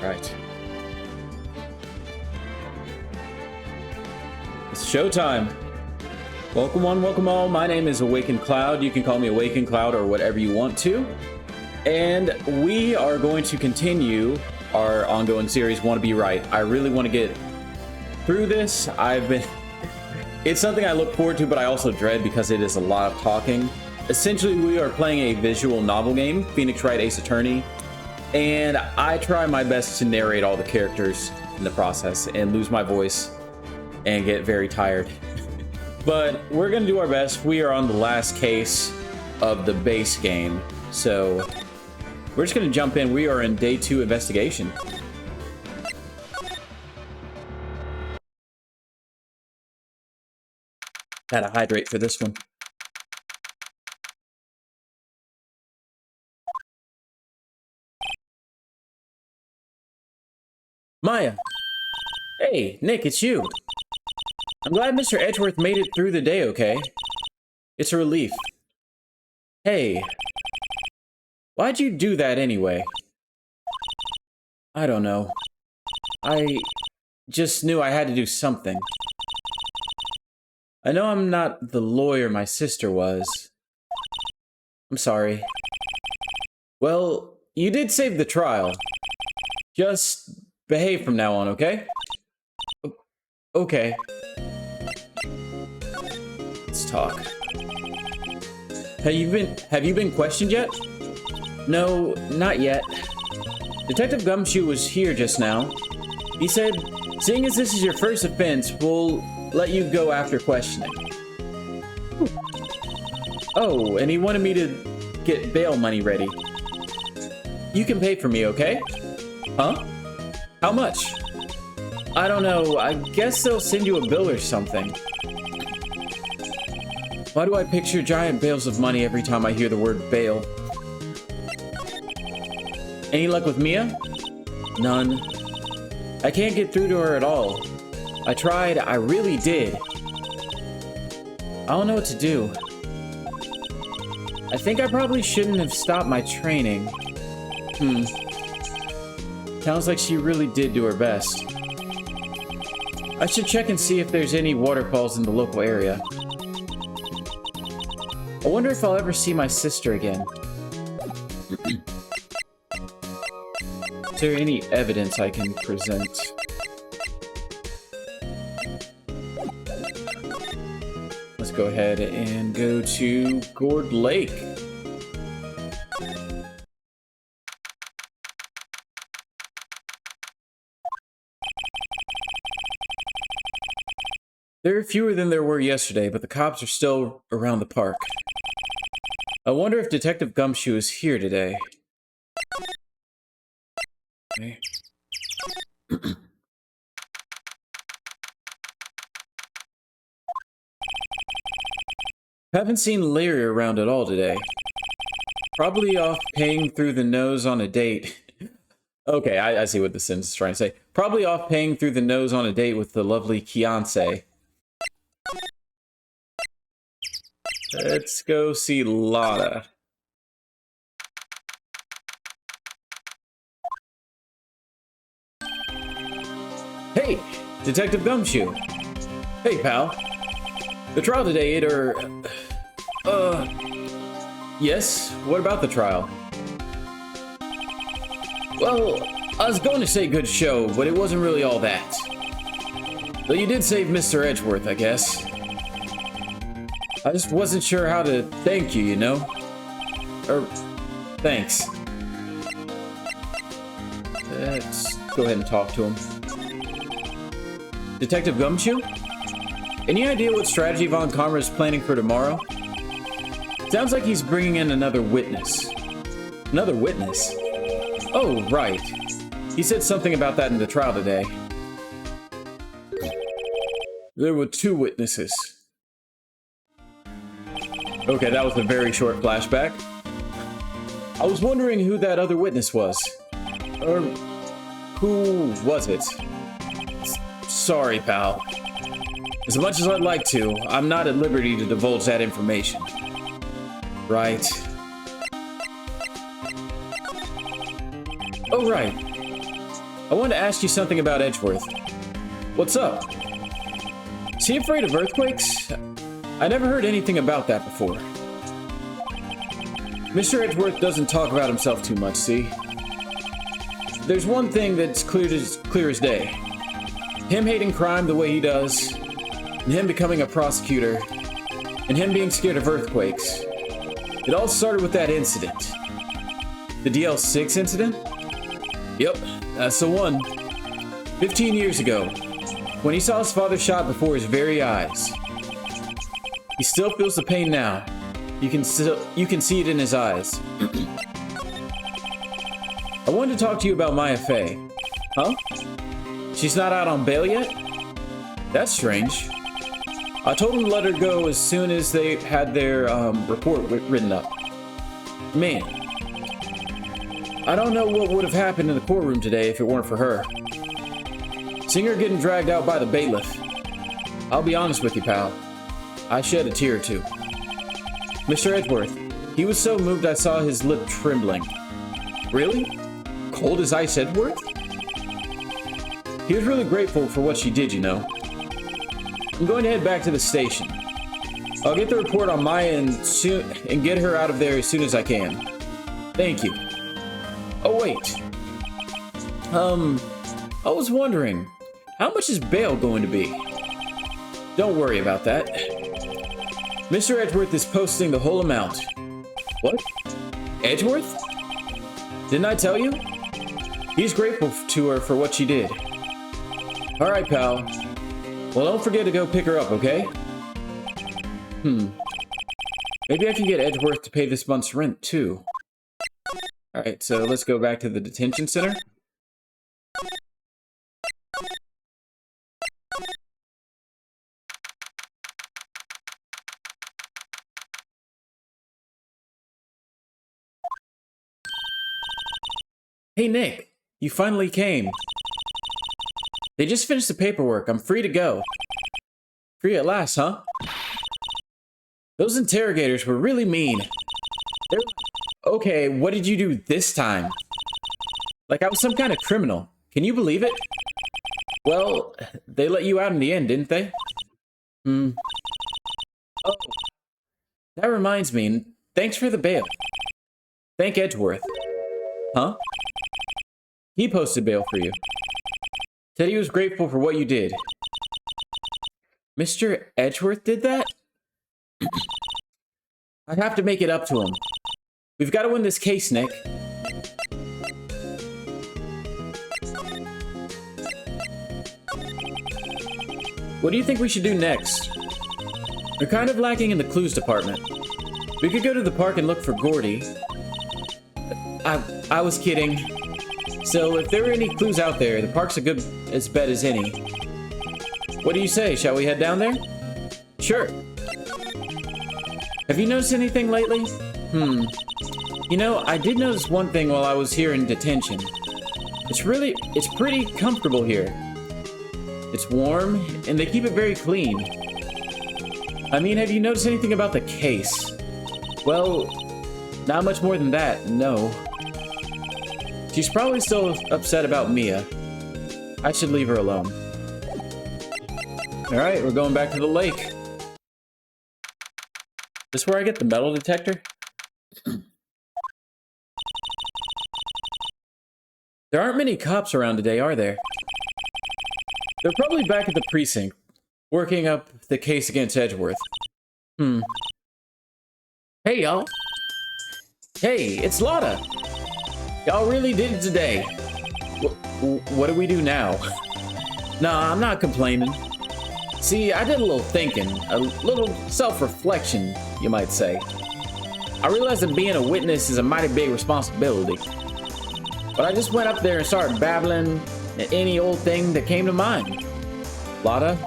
Right. It's showtime. Welcome one, welcome all. My name is Awakened Cloud. You can call me Awakened Cloud or whatever you want to. And we are going to continue our ongoing series, Want to Be Right. I really want to get through this. It's something I look forward to, but I also dread because it is a lot of talking. Essentially, we are playing a visual novel game, Phoenix Wright Ace Attorney. And I try my best to narrate all the characters in the process and lose my voice and get very tired. But we're going to do our best. We are on the last case of the base game. So we're just going to jump in. We are in day 2 investigation. Had to hydrate for this one. Maya. Hey, Nick, it's you. I'm glad Mr. Edgeworth made it through the day okay. It's a relief. Hey. Why'd you do that anyway? I don't know. I just knew I had to do something. I know I'm not the lawyer my sister was. I'm sorry. Well, you did save the trial. Just behave from now on, okay? Okay. Let's talk. Have you been questioned yet? No, not yet. Detective Gumshoe was here just now. He said, seeing as this is your first offense, we'll let you go after questioning. Oh, and he wanted me to get bail money ready. You can pay for me, okay? Huh? How much? I don't know. I guess they'll send you a bill or something. Why do I picture giant bales of money every time I hear the word bail? Any luck with Mia? None. I can't get through to her at all. I tried. I really did. I don't know what to do. I think I probably shouldn't have stopped my training. Sounds like she really did do her best. I should check and see if there's any waterfalls in the local area. I wonder if I'll ever see my sister again. Is there any evidence I can present? Let's go ahead and go to Gourd Lake. There are fewer than there were yesterday, but the cops are still around the park. I wonder if Detective Gumshoe is here today. Okay. Haven't seen Larry around at all today. Probably off paying through the nose on a date. Okay, I see what the sentence is trying to say. Probably off paying through the nose on a date with the lovely Kiance. Let's go see Lotta. Hey, Detective Gumshoe. Hey, pal. The trial today, yes? What about the trial? Well, I was going to say good show, but it wasn't really all that. Though you did save Mr. Edgeworth, I guess. I just wasn't sure how to thank you, you know? Thanks. Let's go ahead and talk to him. Detective Gumshoe? Any idea what strategy Von Karma is planning for tomorrow? Sounds like he's bringing in another witness. Another witness? Oh, right. He said something about that in the trial today. There were 2 witnesses. Okay, that was a very short flashback. I was wondering who that other witness was. Or who was it? Sorry, pal. As much as I'd like to, I'm not at liberty to divulge that information. Right. Oh, right. I wanted to ask you something about Edgeworth. What's up? Is he afraid of earthquakes? I never heard anything about that before. Mr. Edgeworth doesn't talk about himself too much, see? There's one thing that's clear as day. Him hating crime the way he does, and him becoming a prosecutor, and him being scared of earthquakes. It all started with that incident. The DL6 incident? Yep, that's the one. 15 years ago, when he saw his father shot before his very eyes. He still feels the pain now. You can see it in his eyes. I wanted to talk to you about Maya Fey. Huh? She's not out on bail yet? That's strange. I told him to let her go as soon as they had their report written up. Man, I don't know what would have happened in the courtroom today if it weren't for her. Seeing her getting dragged out by the bailiff. I'll be honest with you, pal. I shed a tear or two. Mr. Edgeworth, he was so moved I saw his lip trembling. Really? Cold as ice, Edgeworth? He was really grateful for what she did, you know. I'm going to head back to the station. I'll get the report on Maya and get her out of there as soon as I can. Thank you. Oh, wait. I was wondering, how much is bail going to be? Don't worry about that. Mr. Edgeworth is posting the whole amount. What? Edgeworth? Didn't I tell you? He's grateful to her for what she did. Alright, pal. Well, don't forget to go pick her up, okay? Maybe I can get Edgeworth to pay this month's rent, too. Alright, so let's go back to the detention center. Hey, Nick. You finally came. They just finished the paperwork. I'm free to go. Free at last, huh? Those interrogators were really mean. Okay, what did you do this time? Like I was some kind of criminal. Can you believe it? Well, they let you out in the end, didn't they? Oh, that reminds me. Thanks for the bail. Thank Edgeworth. Huh? He posted bail for you. Said he was grateful for what you did. Mr. Edgeworth did that? I have to make it up to him. We've got to win this case, Nick. What do you think we should do next? We're kind of lacking in the clues department. We could go to the park and look for Gordy. I was kidding. So if there are any clues out there, the park's a good as bet as any. What do you say? Shall we head down there? Sure. Have you noticed anything lately? You know, I did notice one thing while I was here in detention. It's pretty comfortable here. It's warm, and they keep it very clean. I mean, have you noticed anything about the case? Well, not much more than that, no. She's probably still upset about Mia. I should leave her alone. Alright, we're going back to the lake. This where I get the metal detector? There aren't many cops around today, are there? They're probably back at the precinct, working up the case against Edgeworth. Hey, y'all. Hey, it's Lotta. Y'all really did it today. What do we do now? Nah, I'm not complaining. See, I did a little thinking, a little self-reflection, you might say. I realized that being a witness is a mighty big responsibility. But I just went up there and started babbling at any old thing that came to mind. Lotta.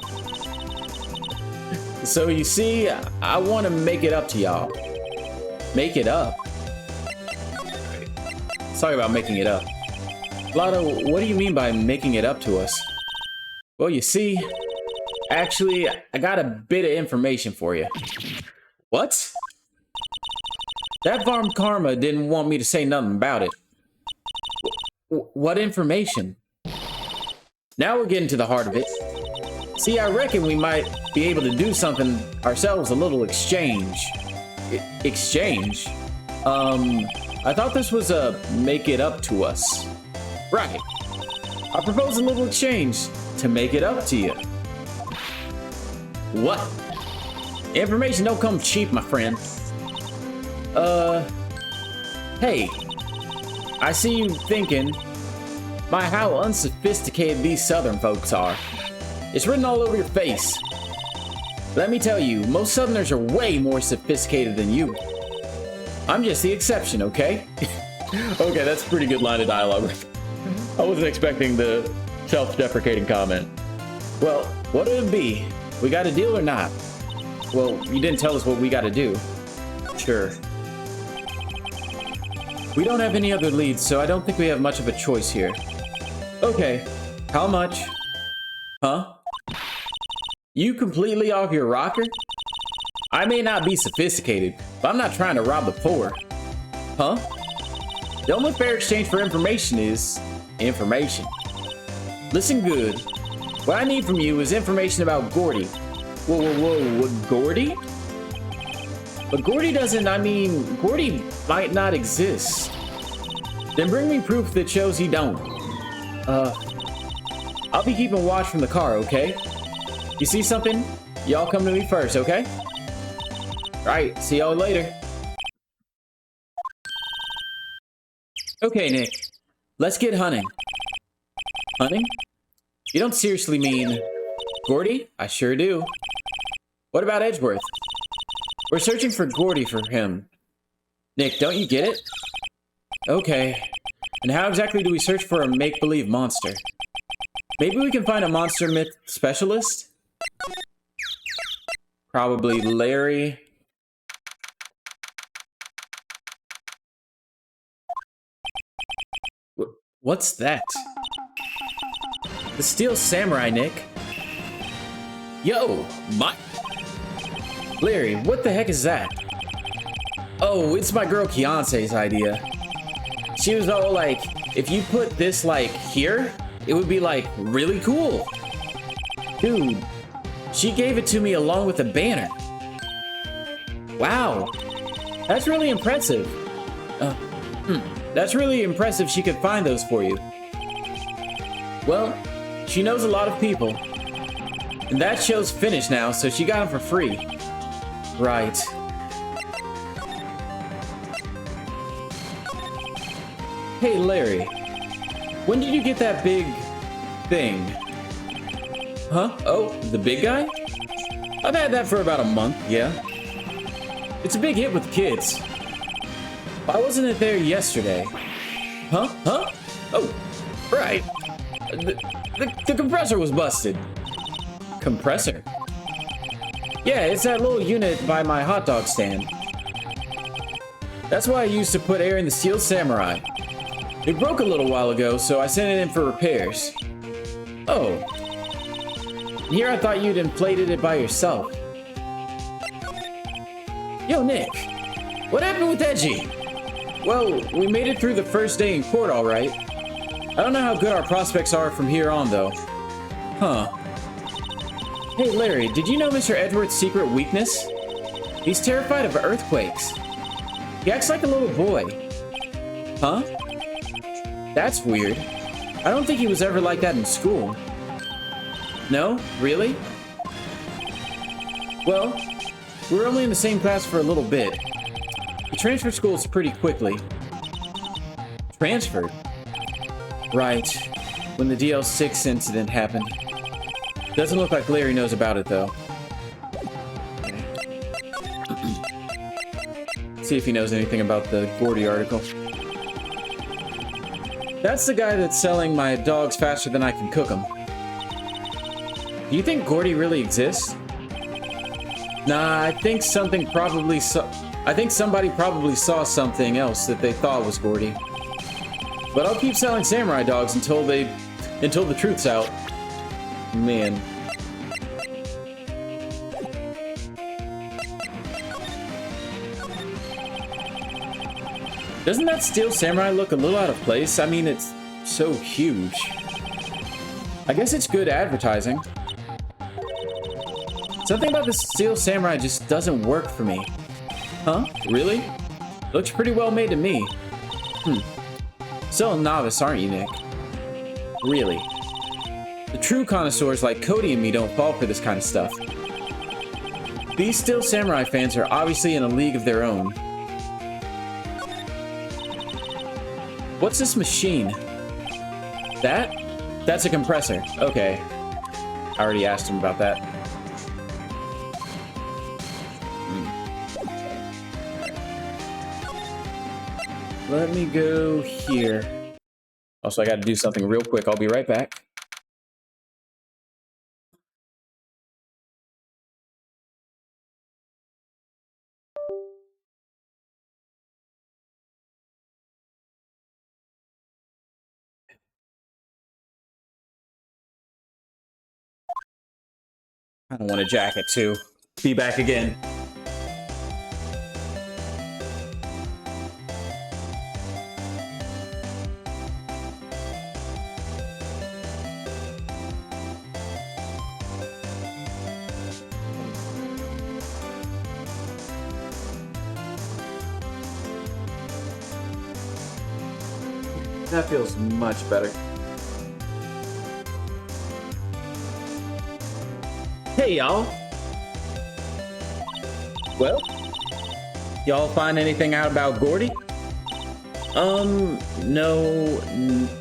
So you see, I want to make it up to y'all. Make it up? Let's talk about making it up. Lotta, what do you mean by making it up to us? Well, you see, actually, I got a bit of information for you. What? That Varm Karma didn't want me to say nothing about it. What information? Now we're getting to the heart of it. See, I reckon we might be able to do something ourselves, a little exchange. Exchange? I thought this was a make it up to us. Right. I propose a little exchange to make it up to you. What? Information don't come cheap, my friend. Hey. I see you thinking, my, how unsophisticated these southern folks are. It's written all over your face. Let me tell you, most southerners are way more sophisticated than you. I'm just the exception, okay? Okay, that's a pretty good line of dialogue. I wasn't expecting the self-deprecating comment. Well, what would it be? We got a deal or not? Well, you didn't tell us what we got to do. Sure. We don't have any other leads, so I don't think we have much of a choice here. Okay. How much? Huh? You completely off your rocker? I may not be sophisticated, but I'm not trying to rob the poor. Huh? The only fair exchange for information is information. Listen good. What I need from you is information about Gordy. Whoa, what, Gordy? But Gordy doesn't, I mean, Gordy might not exist. Then bring me proof that shows he don't. I'll be keeping watch from the car, okay? You see something? Y'all come to me first, okay? Right, see y'all later. Okay, Nick. Let's get hunting. Hunting? You don't seriously mean Gordy? I sure do. What about Edgeworth? We're searching for Gordy for him. Nick, don't you get it? Okay. And how exactly do we search for a make-believe monster? Maybe we can find a monster myth specialist? Probably Larry. What's that? The Steel Samurai, Nick. Yo, my... Larry, what the heck is that? Oh, it's my girl Kiance's idea. She was all like, if you put this like here, it would be like really cool. Dude, she gave it to me along with a banner. Wow, that's really impressive. That's really impressive she could find those for you. Well, she knows a lot of people. And that show's finished now, so she got them for free. Right. Hey, Larry. When did you get that big thing? Huh? Oh, the big guy? I've had that for about a month, yeah. It's a big hit with kids. Why wasn't it there yesterday? Huh? Huh? Oh, right. The compressor was busted. Compressor? Yeah, it's that little unit by my hot dog stand. That's why I used to put air in the Steel Samurai. It broke a little while ago, so I sent it in for repairs. Oh. Here I thought you'd inflated it by yourself. Yo, Nick. What happened with Edgy? Well, we made it through the first day in court, all right. I don't know how good our prospects are from here on, though. Huh. Hey, Larry, did you know Mr. Edgeworth's secret weakness? He's terrified of earthquakes. He acts like a little boy. Huh? That's weird. I don't think he was ever like that in school. No? Really? Well, we were only in the same class for a little bit. He transferred schools pretty quickly. Transferred? Right. When the DL6 incident happened. Doesn't look like Larry knows about it, though. See if he knows anything about the Gordy article. That's the guy that's selling my dogs faster than I can cook them. Do you think Gordy really exists? Nah, I think somebody probably saw something else that they thought was Gordy. But I'll keep selling samurai dogs until the truth's out. Man. Doesn't that Steel Samurai look a little out of place? I mean, it's so huge. I guess it's good advertising. Something about the Steel Samurai just doesn't work for me. Huh? Really? Looks pretty well made to me. Still a novice, aren't you, Nick? Really? The true connoisseurs like Cody and me don't fall for this kind of stuff. These Steel Samurai fans are obviously in a league of their own. What's this machine? That's a compressor. Okay. I already asked him about that. Let me go here. Also, I got to do something real quick. I'll be right back. I don't want a jacket, too. Be back again. That feels much better. Hey, y'all. Well, y'all find anything out about Gordy? No,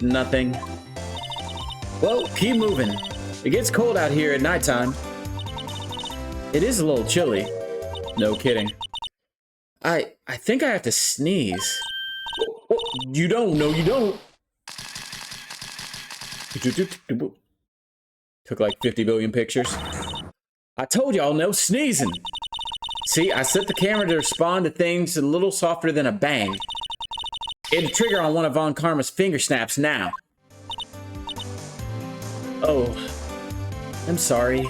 nothing. Well, keep moving. It gets cold out here at nighttime. It is a little chilly. No kidding. I think I have to sneeze. You don't. No, you don't. Took like 50 billion pictures. I told y'all no sneezing. See, I set the camera to respond to things a little softer than a bang. It'll trigger on one of Von Karma's finger snaps now. Oh, I'm sorry.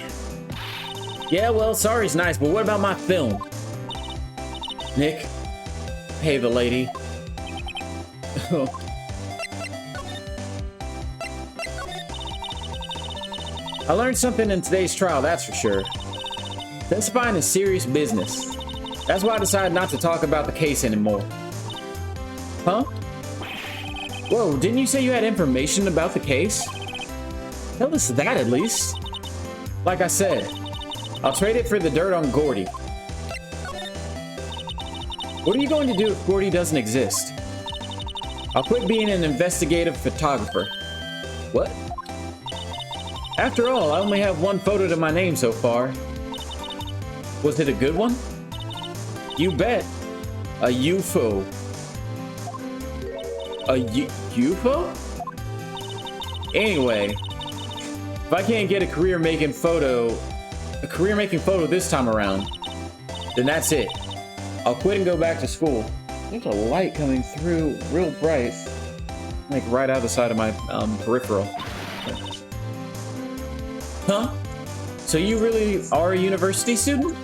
Yeah, well, sorry's nice, but what about my film? Nick, pay the lady. I learned something in today's trial, that's for sure. Testifying is serious business. That's why I decided not to talk about the case anymore. Huh? Whoa, didn't you say you had information about the case? Tell us that at least. Like I said, I'll trade it for the dirt on Gordy. What are you going to do if Gordy doesn't exist? I'll quit being an investigative photographer. What? After all, I only have one photo to my name so far. Was it a good one? You bet. A UFO. A UFO? Anyway, if I can't get a career-making photo this time around, then that's it. I'll quit and go back to school. There's a light coming through real bright, like right out the side of my peripheral. Huh? So you really are a university student?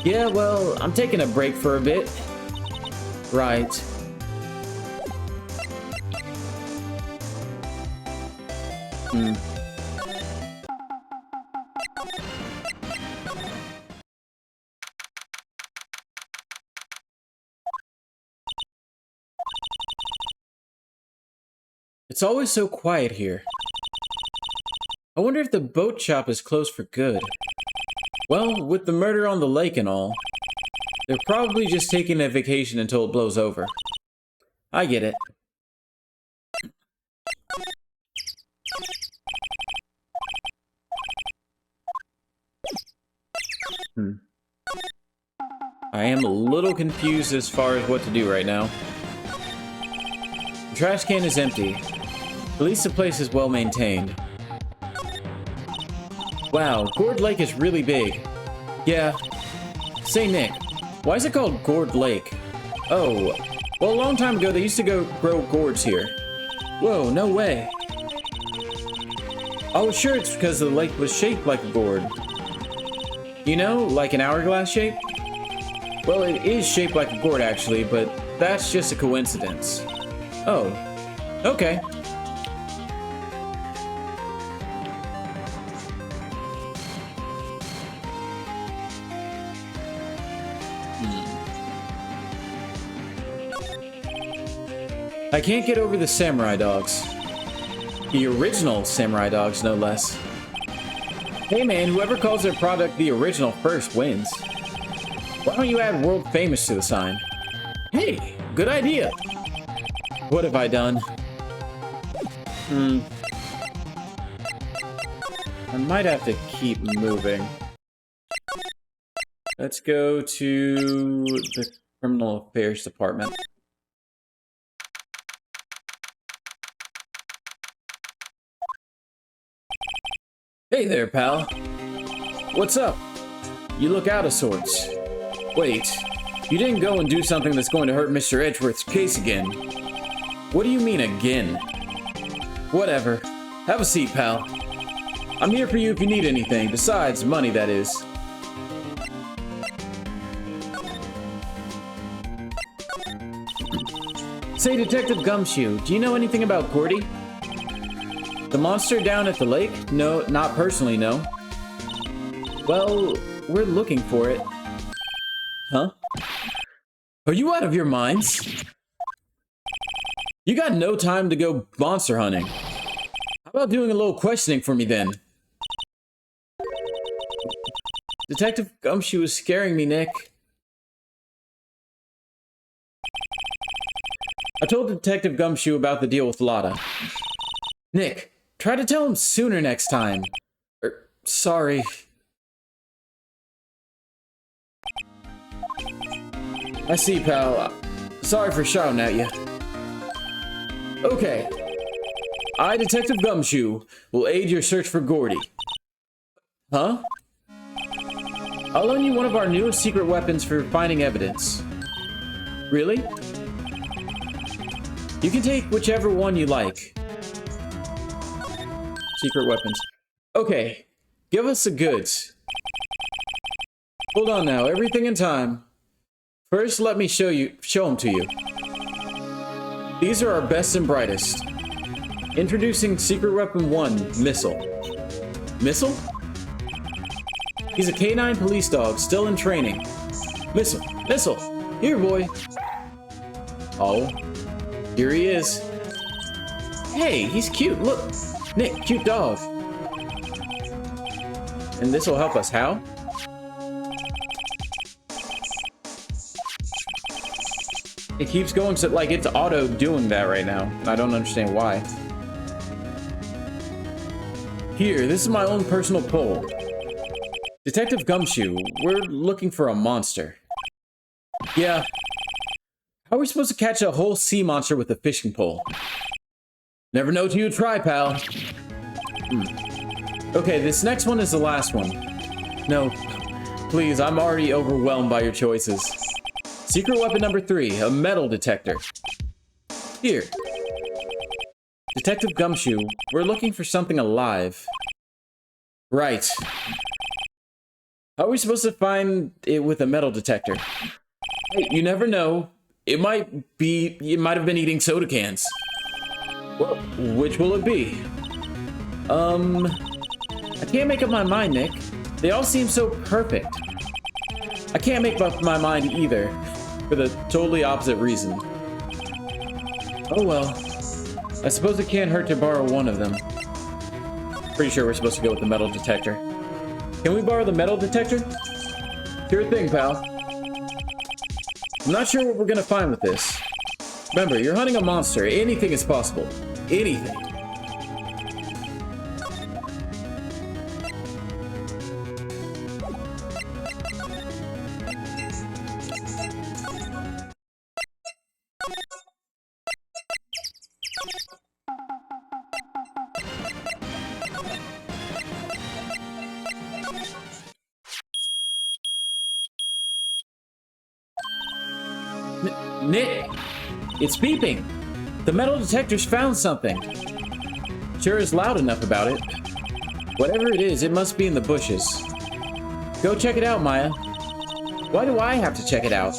Yeah, well, I'm taking a break for a bit. Right. It's always so quiet here. I wonder if the boat shop is closed for good. Well, with the murder on the lake and all, they're probably just taking a vacation until it blows over. I get it. I am a little confused as far as what to do right now. The trash can is empty. At least the place is well maintained. Wow, Gourd Lake is really big. Yeah. Say, Nick, why is it called Gourd Lake? Oh, well, a long time ago they used to grow gourds here. Whoa, no way. I was sure it's because the lake was shaped like a gourd. You know, like an hourglass shape? Well, it is shaped like a gourd actually, but that's just a coincidence. Oh, okay. I can't get over the samurai dogs. The original samurai dogs, no less. Hey man, whoever calls their product the original first wins. Why don't you add world famous to the sign? Hey, good idea. What have I done? I might have to keep moving. Let's go to the Criminal Affairs Department. Hey there, pal. What's up? You look out of sorts. Wait, you didn't go and do something that's going to hurt Mr. Edgeworth's case again. What do you mean, again? Whatever. Have a seat, pal. I'm here for you if you need anything, besides money, that is. Say, Detective Gumshoe, do you know anything about Gordy? The monster down at the lake? No, not personally, no. Well, we're looking for it. Huh? Are you out of your minds? You got no time to go monster hunting. How about doing a little questioning for me then? Detective Gumshoe is scaring me, Nick. I told Detective Gumshoe about the deal with Lotta. Nick, try to tell him sooner next time. Sorry. I see, pal. Sorry for shouting at you. Okay. I, Detective Gumshoe, will aid your search for Gordy. Huh? I'll loan you one of our newest secret weapons for finding evidence. Really? You can take whichever one you like. Secret weapons. Okay, give us the goods. Hold on now, everything in time. First, let me show them to you. These are our best and brightest. Introducing Secret Weapon 1, Missile. Missile? He's a canine police dog, still in training. Missile! Missile! Here, boy! Oh, here he is. Hey, he's cute, look! Nick, cute dog. And this will help us, how? It keeps going so, like, it's auto doing that right now. I don't understand why. Here, this is my own personal pole. Detective Gumshoe, we're looking for a monster. Yeah. How are we supposed to catch a whole sea monster with a fishing pole? Never know till you try, pal. Okay, this next one is the last one. No, please, I'm already overwhelmed by your choices. Secret weapon number 3, a metal detector. Here. Detective Gumshoe, we're looking for something alive. Right. How are we supposed to find it with a metal detector? Hey, you never know. You might have been eating soda cans. Well, which will it be? I can't make up my mind, Nick. They all seem so perfect. I can't make up my mind either, for the totally opposite reason. Oh well. I suppose it can't hurt to borrow one of them. Pretty sure we're supposed to go with the metal detector. Can we borrow the metal detector? Sure thing, pal. I'm not sure what we're gonna find with this. Remember, you're hunting a monster. Anything is possible. Anything. Nick! It's beeping! The metal detector's found something! Sure is loud enough about it. Whatever it is, it must be in the bushes. Go check it out, Maya. Why do I have to check it out?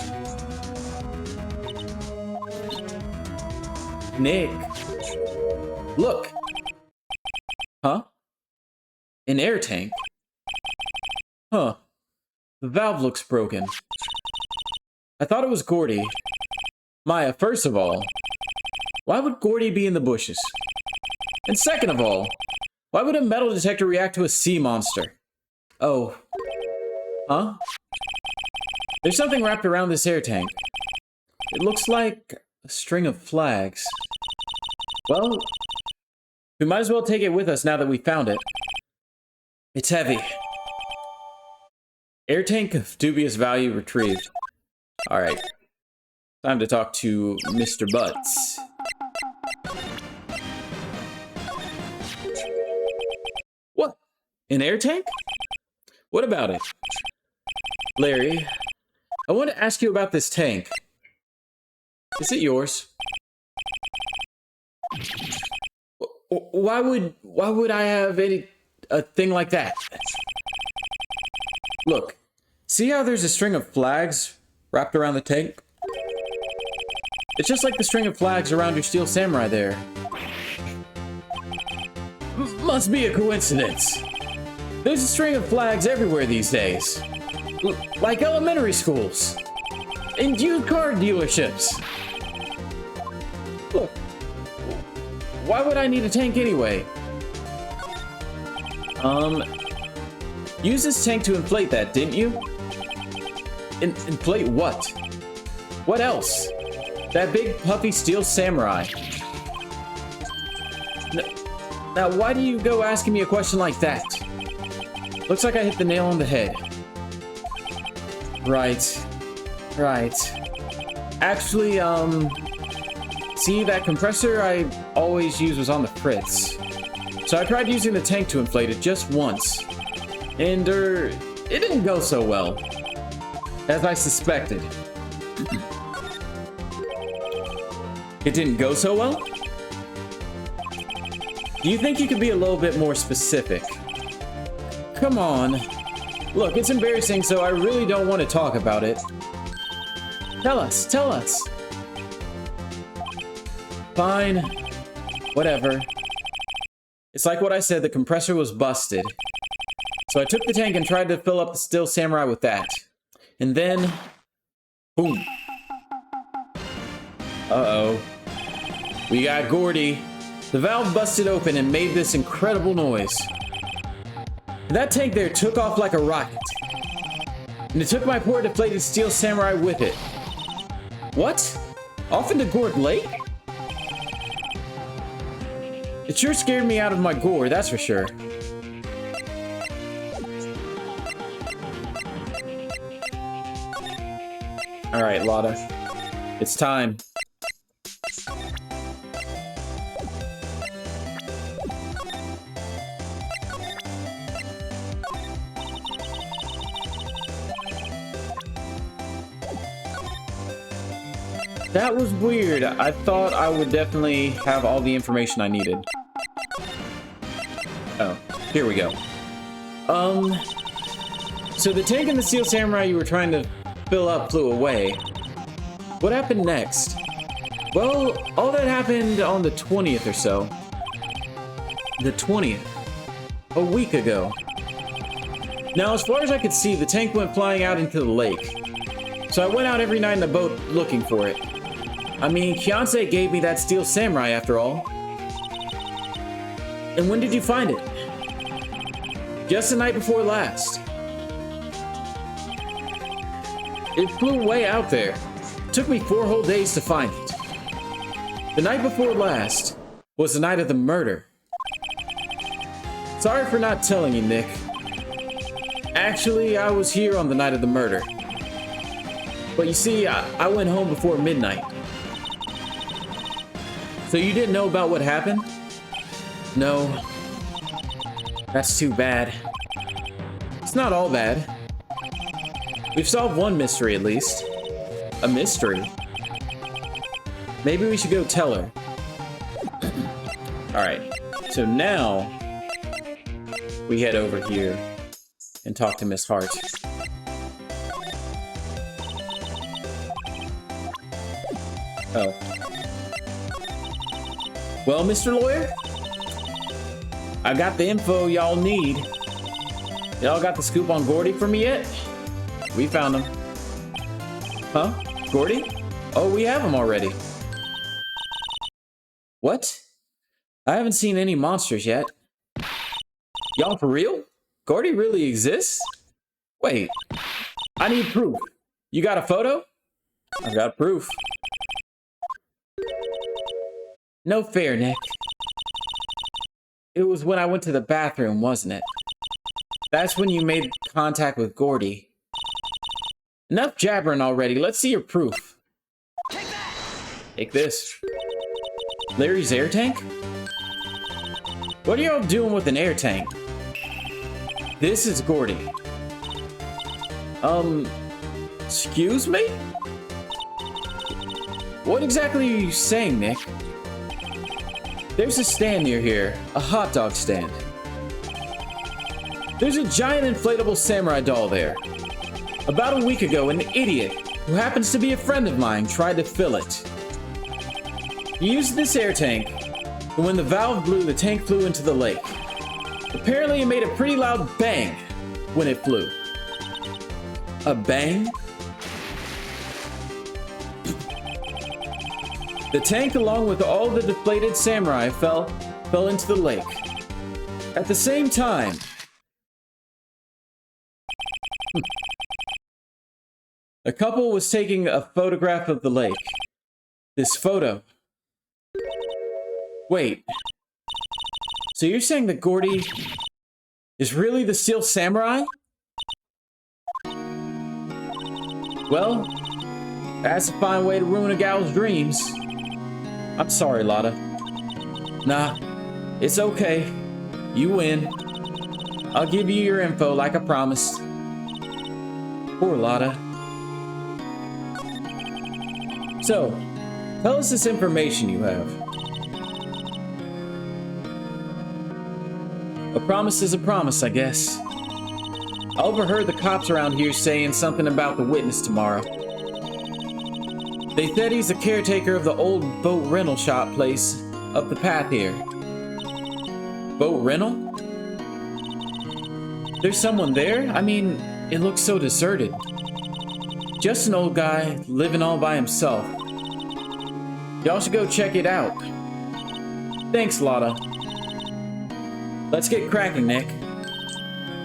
Nick. Look! Huh? An air tank? Huh. The valve looks broken. I thought it was Gordy. Maya, first of all, Why would Gordy be in the bushes? And second of all, why would a metal detector react to a sea monster? Oh. Huh? There's something wrapped around this air tank. It looks like a string of flags. Well, we might as well take it with us now that we found it. It's heavy. Air tank of dubious value retrieved. Alright. Time to talk to Mr. Butts. What? An air tank? What about it? Larry, I want to ask you about this tank. Is it yours? Why would I have a thing like that? Look, see how there's a string of flags wrapped around the tank? It's just like the string of flags around your steel samurai there. Must be a coincidence. There's a string of flags everywhere these days. Like elementary schools. And used car dealerships. Look, why would I need a tank anyway? Use this tank to inflate that, didn't you? Inflate what? What else? That big puffy steel samurai. Now, why do you go asking me a question like that? Looks like I hit the nail on the head. Right. Right. Actually, see, that compressor I always use was on the fritz. So I tried using the tank to inflate it just once. And, it didn't go so well. As I suspected. It didn't go so well? Do you think you could be a little bit more specific? Come on. Look, it's embarrassing, so I really don't want to talk about it. Tell us, tell us. Fine. Whatever. It's like what I said, the compressor was busted. So I took the tank and tried to fill up the steel samurai with that. And then... boom. Uh-oh. We got Gordy. The valve busted open and made this incredible noise. That tank there took off like a rocket. And it took my poor deflated steel samurai with it. What? Off into Gourd Lake? It sure scared me out of my gore, that's for sure. Alright, Lotta. It's time. That was weird. I thought I would definitely have all the information I needed. Oh, here we go. So the tank and the steel samurai you were trying to fill up flew away. What happened next? Well, all that happened on the 20th or so. The 20th. A week ago. Now, as far as I could see, the tank went flying out into the lake. So I went out every night in the boat looking for it. I mean, Fiance gave me that steel samurai after all. And when did you find it? Just the night before last. It flew way out there. It took me 4 whole days to find it. The night before last was the night of the murder. Sorry for not telling you, Nick. Actually, I was here on the night of the murder. But you see, I went home before midnight. So you didn't know about what happened? No. That's too bad. It's not all bad. We've solved one mystery at least. A mystery? Maybe we should go tell her. Alright, so now we head over here and talk to Miss Hart. Oh. Well, Mr. Lawyer? I got the info y'all need. Y'all got the scoop on Gordy for me yet? We found him. Huh? Gordy? Oh, we have him already. What? I haven't seen any monsters yet. Y'all for real? Gordy really exists? Wait, I need proof. You got a photo? I've got proof. No fair, Nick. It was when I went to the bathroom, wasn't it? That's when you made contact with Gordy. Enough jabbering already. Let's see your proof. Take that! Take this. Larry's air tank? What are y'all doing with an air tank? This is Gordy. Excuse me? What exactly are you saying, Nick? There's a stand near here, a hot dog stand. There's a giant inflatable samurai doll there. About a week ago, an idiot, who happens to be a friend of mine, tried to fill it. He used this air tank, and when the valve blew, the tank flew into the lake. Apparently, it made a pretty loud bang when it flew. A bang? The tank, along with all the deflated samurai, fell into the lake. At the same time, a couple was taking a photograph of the lake. This photo. Wait. So you're saying that Gordy is really the Steel Samurai? Well, that's a fine way to ruin a gal's dreams. I'm sorry, Lotta. Nah, it's okay. You win. I'll give you your info like I promised. Poor Lotta. So, tell us this information you have. A promise is a promise, I guess. I overheard the cops around here saying something about the witness tomorrow. They said he's the caretaker of the old boat rental shop place up the path here. Boat rental? There's someone there? I mean, it looks so deserted. Just an old guy living all by himself. Y'all should go check it out. Thanks, Lotta. Let's get cracking, Nick.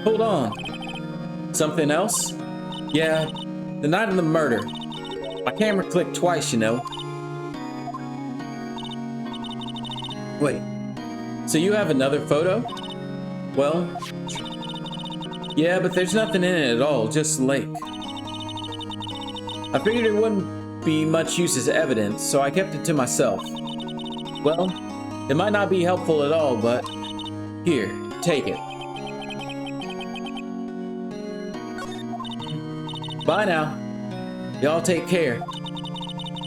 Hold on. Something else? Yeah, the night of the murder. My camera clicked twice, you know. Wait, so you have another photo? Well, yeah, but there's nothing in it at all, just a lake. I figured it wouldn't be much use as evidence, so I kept it to myself. Well, it might not be helpful at all, but here, take it. Bye now. Y'all take care.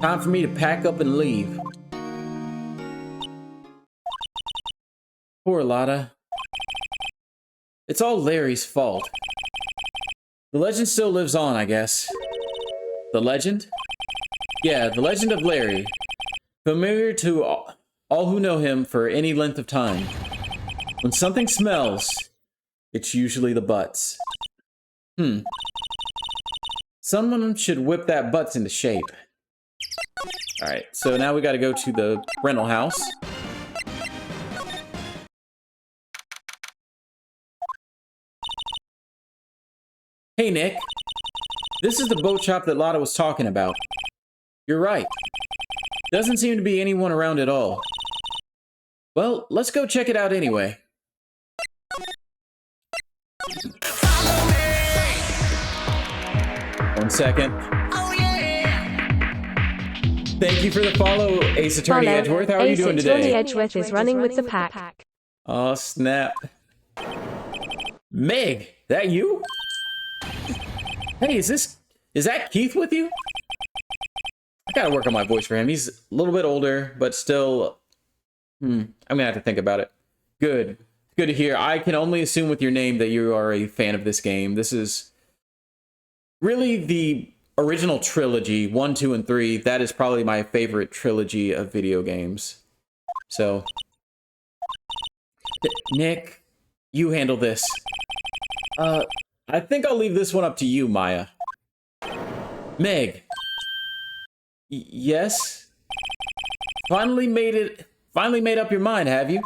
Time for me to pack up and leave. Poor Lotta. It's all Larry's fault. The legend still lives on, I guess. The legend? Yeah, the legend of Larry. Familiar to all who know him for any length of time. When something smells, it's usually the butts. Someone should whip that butts into shape. Alright, so now we gotta go to the rental house. Hey, Nick. This is the boat shop that Lotta was talking about. You're right. Doesn't seem to be anyone around at all. Well, let's go check it out anyway. Follow me. 1 second. Oh yeah. Thank you for the follow, Ace Attorney Edgeworth. How are you doing today? Ace Attorney Edgeworth is running with the pack. Oh, snap. Meg, that you? Hey, is that Keith with you? I gotta work on my voice for him. He's a little bit older, but still, I'm gonna have to think about it. Good. Good to hear. I can only assume with your name that you are a fan of this game. This is really the original trilogy, 1, 2, and 3. That is probably my favorite trilogy of video games. So, Nick, you handle this. I think I'll leave this one up to you, Maya. Meg. Yes? Finally made it Finally made up your mind, have you?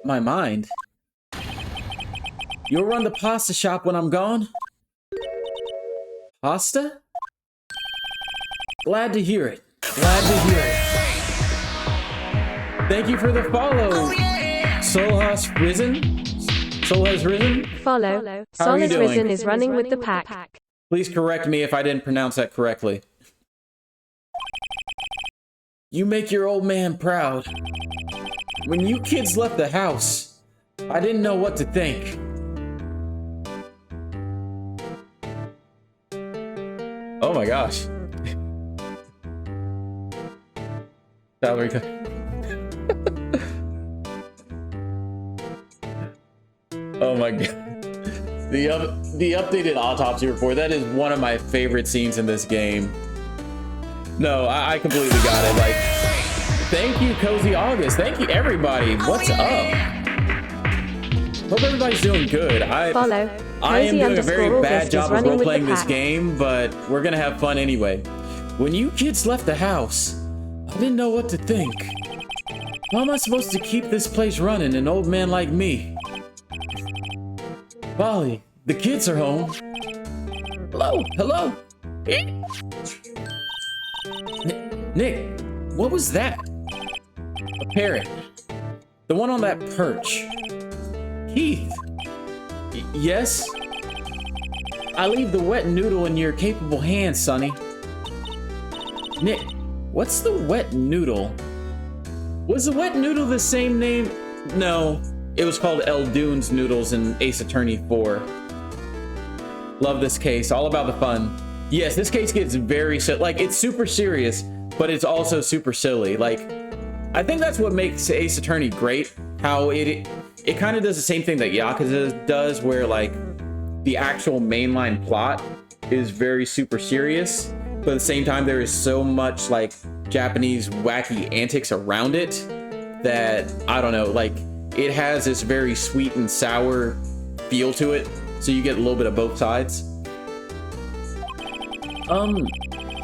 My mind? You'll run the pasta shop when I'm gone? Pasta? Glad to hear it. Glad to hear it. Thank you for the follow. Soul has risen? Soul has risen? Follow. How are you Sol has doing? risen is running with the pack. Please correct me if I didn't pronounce that correctly. You make your old man proud. When you kids left the house, I didn't know what to think. Oh my gosh. Salary cut. Oh my god. The updated autopsy report, that is one of my favorite scenes in this game. No, I completely got it. Like, thank you, Cozy August. Thank you, everybody. What's up? Hope everybody's doing good. I am doing a very bad job of role-playing this game, but we're gonna have fun anyway. When you kids left the house, I didn't know what to think. How am I supposed to keep this place running, an old man like me? Polly, the kids are home. Hello. Nick, what was that? A parrot. The one on that perch. Keith. Yes? I leave the wet noodle in your capable hands, Sonny. Nick, what's the wet noodle? Was the wet noodle the same name? No, it was called Eldune's Noodles in Ace Attorney 4. Love this case, all about the fun. Yes, this case gets very, like, it's super serious, but it's also super silly. Like, I think that's what makes Ace Attorney great, how it kind of does the same thing that Yakuza does, where, like, the actual mainline plot is very super serious, but at the same time, there is so much, like, Japanese wacky antics around it that, I don't know, like, it has this very sweet and sour feel to it, so you get a little bit of both sides.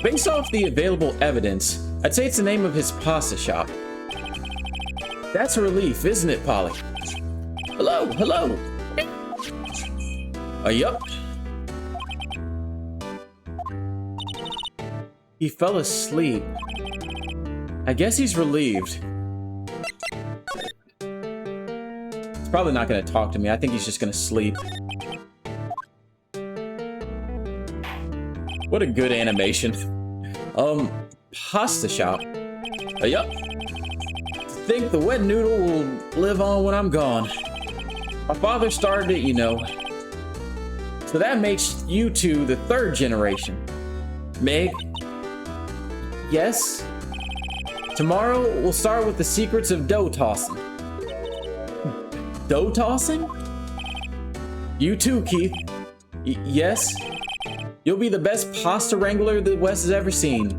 Based off the available evidence, I'd say it's the name of his pasta shop. That's a relief, isn't it, Polly? Hello. Yup. He fell asleep. I guess he's relieved. He's probably not gonna talk to me. I think he's just gonna sleep. What a good animation. Pasta shop. Yup. Think the wet noodle will live on when I'm gone. My father started it, you know. So that makes you two the third generation. Meg? Yes? Tomorrow, we'll start with the secrets of dough tossing. Dough tossing? You too, Keith. Yes? You'll be the best pasta wrangler the West has ever seen.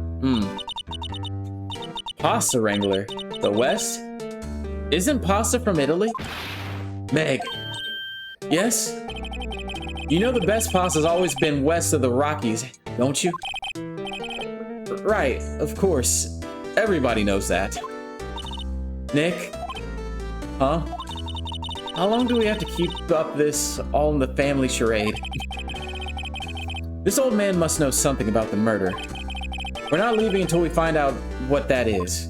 Pasta wrangler? The West? Isn't pasta from Italy? Meg. Yes? You know the best pasta's always been west of the Rockies, don't you? Right, of course. Everybody knows that. Nick? Huh? How long do we have to keep up this all in the family charade? This old man must know something about the murder. We're not leaving until we find out what that is.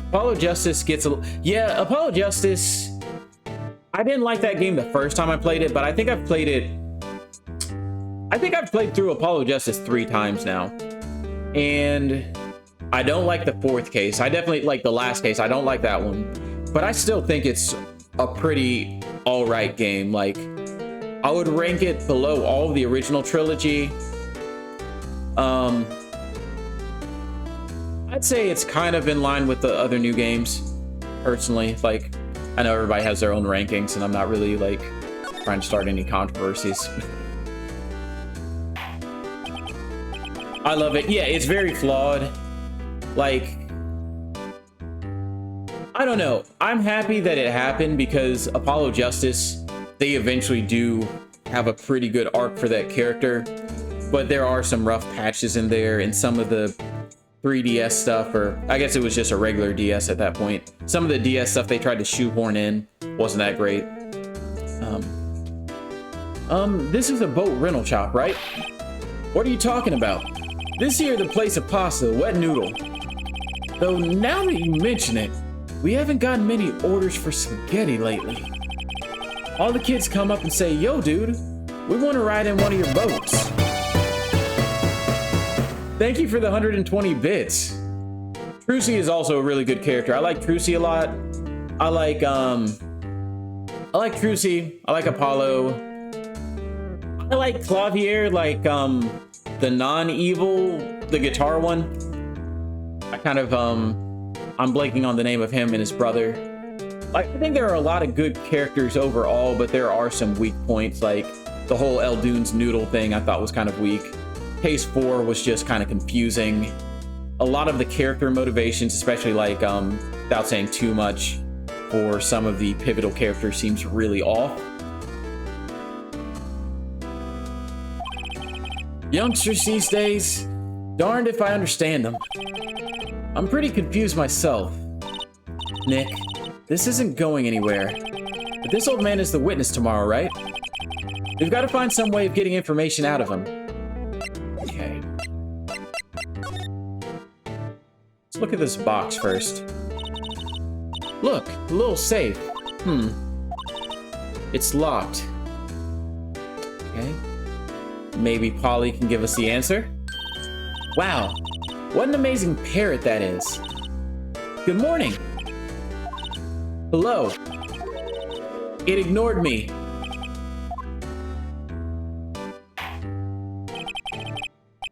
Apollo Justice gets a... Yeah, Apollo Justice... I didn't like that game the first time I played it, but I think I've played it... I think I've played through Apollo Justice 3 times now. And I don't like the fourth case. I definitely like the last case. I don't like that one. But I still think it's a pretty alright game. Like, I would rank it below all of the original trilogy. I'd say it's kind of in line with the other new games, personally. Like, I know everybody has their own rankings, and I'm not really, like, trying to start any controversies. I love it. Yeah, it's very flawed. Like, I don't know. I'm happy that it happened because Apollo Justice, they eventually do have a pretty good arc for that character. But there are some rough patches in there, and some of the 3DS stuff, or I guess it was just a regular DS at that point. Some of the DS stuff they tried to shoehorn in wasn't that great. This is a boat rental shop, right? What are you talking about? This here the place of pasta, wet noodle. Though now that you mention it, we haven't gotten many orders for spaghetti lately. All the kids come up and say, yo dude, we want to ride in one of your boats. Thank you for the 120 bits. Trucy is also a really good character. I like Trucy a lot. I like Trucy. I like Apollo. I like Clavier, like the non-evil, the guitar one. I kind of I'm blanking on the name of him and his brother. Like, I think there are a lot of good characters overall, but there are some weak points, like the whole Eldoon's noodle thing I thought was kind of weak. Case 4 was just kind of confusing. A lot of the character motivations, especially like, without saying too much, for some of the pivotal characters seems really off. Youngsters these days, darned if I understand them. I'm pretty confused myself. Nick, this isn't going anywhere. But this old man is the witness tomorrow, right? We've got to find some way of getting information out of him. Okay. Let's look at this box first. Look, a little safe. It's locked. Okay. Maybe Polly can give us the answer? Wow, what an amazing parrot that is. Good morning. Hello. It ignored me.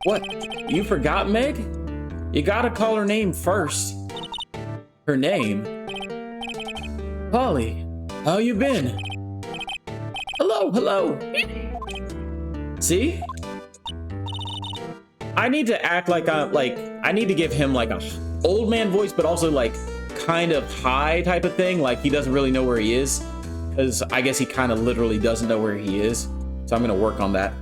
What? You forgot Meg? You gotta call her name first. Her name? Polly, how you been? Hello. See? I need to act like I need to give him like a old man voice, but also like kind of high type of thing. Like he doesn't really know where he is, because I guess he kind of literally doesn't know where he is. So I'm gonna work on that.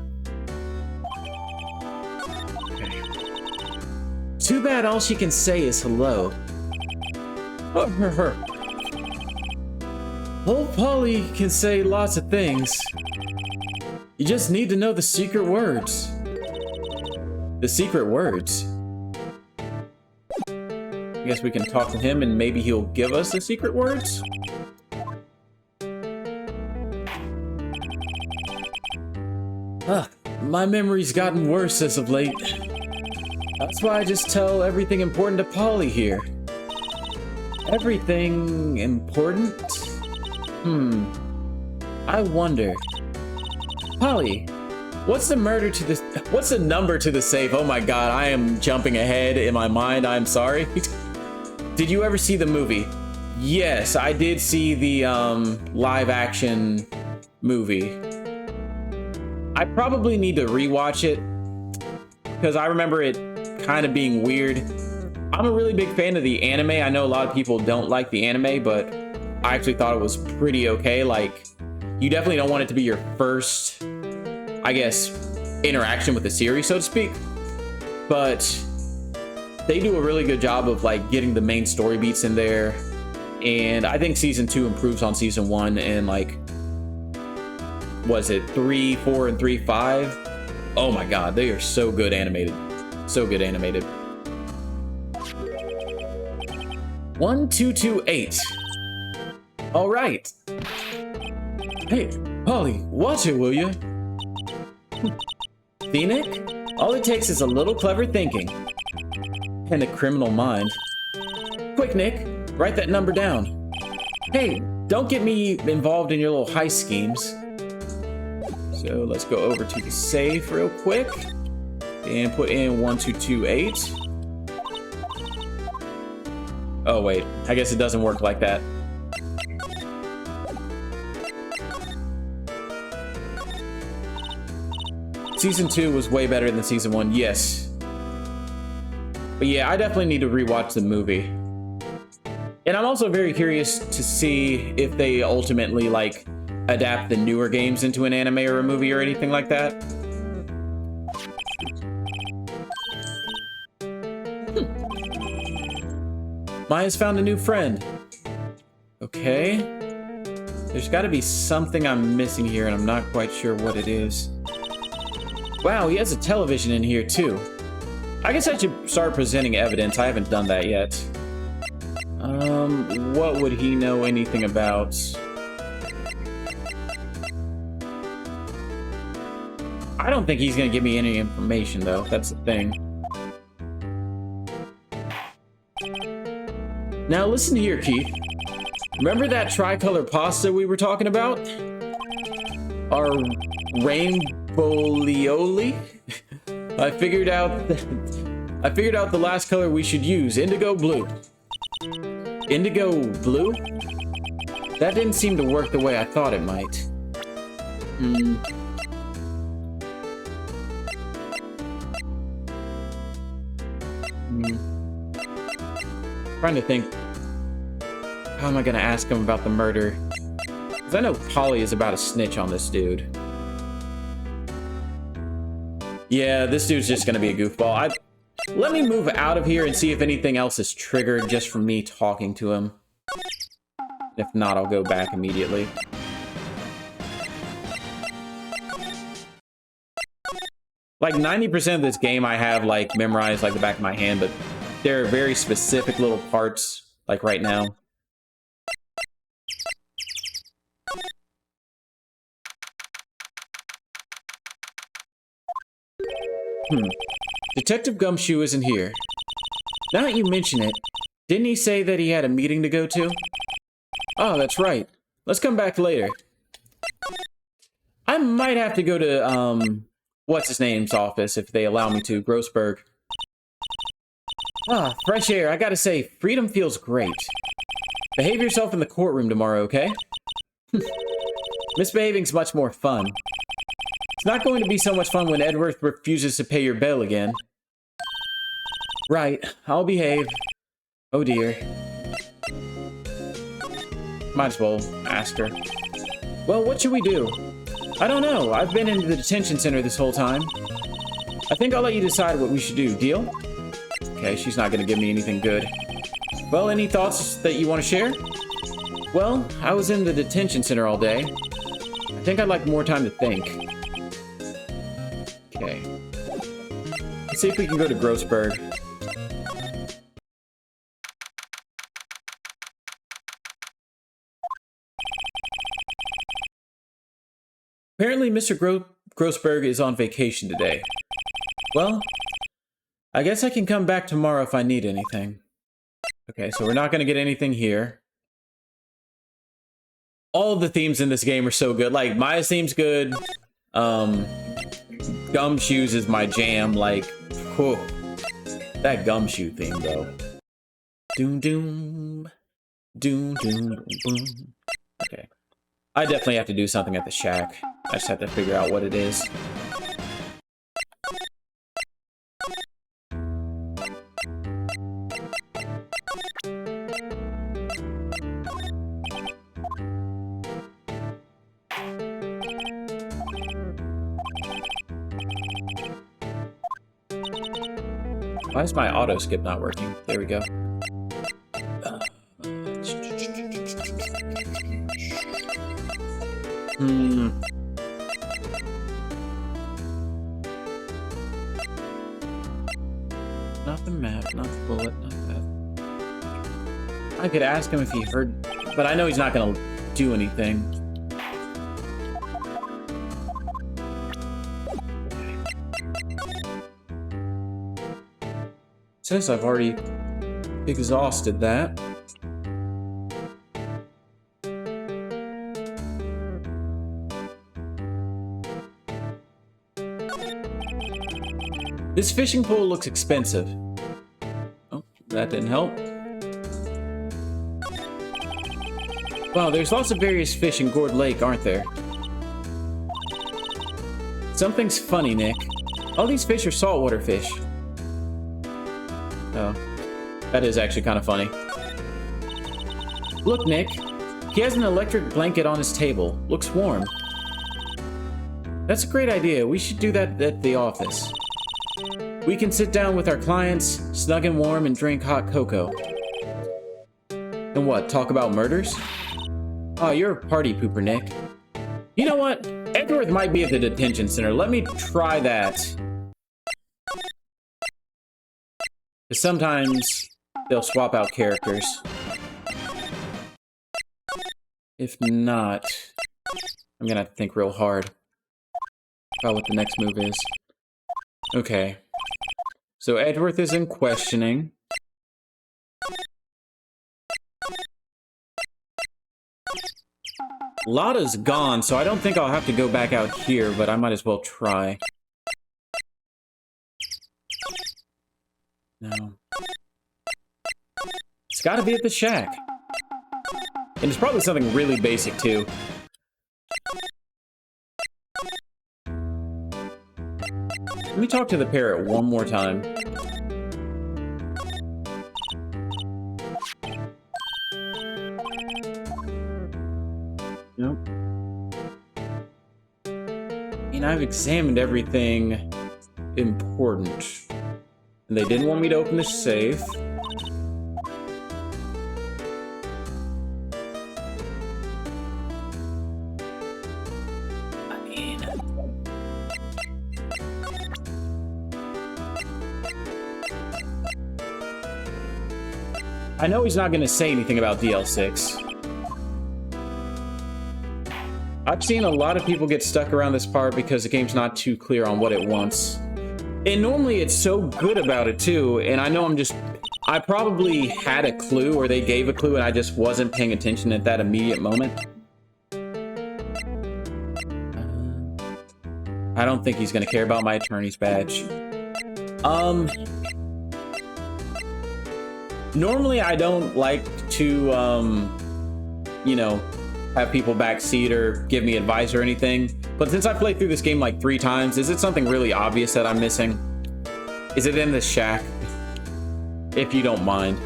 Too bad all she can say is hello. Old Polly can say lots of things. You just need to know the secret words. The secret words? I guess we can talk to him and maybe he'll give us the secret words? My memory's gotten worse as of late. That's why I just tell everything important to Polly here. Everything important? I wonder. Polly, what's the number to the safe? Oh my god, I am jumping ahead in my mind. I'm sorry. Did you ever see the movie? Yes, I did see the live action movie. I probably need to rewatch it because I remember it kind of being weird. I'm a really big fan of the anime. I know a lot of people don't like the anime, but I actually thought it was pretty okay. Like, you definitely don't want it to be your first, I guess, interaction with the series, so to speak. But they do a really good job of like getting the main story beats in there. And I think season 2 improves on season 1 and like, was it 3, 4, and 3, 5? Oh my god, they are so good animated. So good animated. 1228. All right. Hey, Polly, watch it, will you? See, Nick? All it takes is a little clever thinking. And a criminal mind. Quick, Nick, write that number down. Hey, don't get me involved in your little heist schemes. So let's go over to the safe real quick and put in 1228. Oh wait, I guess it doesn't work like that. Season 2 was way better than season 1, yes. But yeah, I definitely need to rewatch the movie. And I'm also very curious to see if they ultimately like adapt the newer games into an anime or a movie or anything like that. Maya's found a new friend. Okay. There's got to be something I'm missing here, and I'm not quite sure what it is. Wow, he has a television in here, too. I guess I should start presenting evidence. I haven't done that yet. What would he know anything about? I don't think he's gonna give me any information, though. That's the thing. Now listen here, Keith. Remember that tricolor pasta we were talking about? Our rainbow-lioli? I figured out the last color we should use, indigo blue. Indigo blue? That didn't seem to work the way I thought it might. Trying to think, how am I gonna ask him about the murder? Because I know Polly is about to snitch on this dude. Yeah, this dude's just gonna be a goofball. Let me move out of here and see if anything else is triggered just from me talking to him. If not, I'll go back immediately. Like 90% of this game I have like memorized like the back of my hand, but there are very specific little parts like right now. Detective Gumshoe isn't here. Now that you mention it, didn't he say that he had a meeting to go to? Oh, that's right. Let's come back later. I might have to go to, what's-his-name's office if they allow me to, Grossberg. Ah, fresh air. I gotta say, freedom feels great. Behave yourself in the courtroom tomorrow, okay? Misbehaving's much more fun. It's not going to be so much fun when Edworth refuses to pay your bail again. Right, I'll behave. Oh dear. Might as well ask her. Well, what should we do? I don't know. I've been in the detention center this whole time. I think I'll let you decide what we should do. Deal? Okay, she's not going to give me anything good. Well, any thoughts that you want to share? Well, I was in the detention center all day. I think I'd like more time to think. Okay. Let's see if we can go to Grossberg. Apparently, Mr. Grossberg is on vacation today. Well, I guess I can come back tomorrow if I need anything. Okay, so we're not going to get anything here. All of the themes in this game are so good. Like, Maya's theme's good. Gumshoes is my jam. Like, whew. That Gumshoe theme, though. Doom, doom. Doom, doom, boom. Okay. I definitely have to do something at the shack. I just have to figure out what it is. Why is my auto skip not working? There we go. Not the map, not the bullet, not that. I could ask him if he heard, but I know he's not gonna do anything. Since I've already exhausted that. This fishing pole looks expensive. Oh, that didn't help. Wow, there's lots of various fish in Gourd Lake, aren't there? Something's funny, Nick. All these fish are saltwater fish. Oh, that is actually kind of funny. Look, Nick. He has an electric blanket on his table. Looks warm. That's a great idea. We should do that at the office. We can sit down with our clients, snug and warm, and drink hot cocoa. And what, talk about murders? Oh, you're a party pooper, Nick. You know what? Edgeworth might be at the detention center. Let me try that. Because sometimes they'll swap out characters. If not, I'm gonna have to think real hard about what the next move is. Okay. So Edgeworth is in questioning. Lotta's gone, so I don't think I'll have to go back out here, but I might as well try. No. It's gotta be at the shack. And it's probably something really basic, too. Let me talk to the parrot one more time. Nope. And I've examined everything important. And they didn't want me to open the safe. I mean... I know he's not going to say anything about DL6. I've seen a lot of people get stuck around this part because the game's not too clear on what it wants. And normally it's so good about it too, and I know I probably had a clue, or they gave a clue, and I just wasn't paying attention at that immediate moment. I don't think he's gonna care about my attorney's badge. Normally I don't like to, you know, have people backseat or give me advice or anything. But since I played through this game like 3 times, is it something really obvious that I'm missing? Is it in this shack? If you don't mind.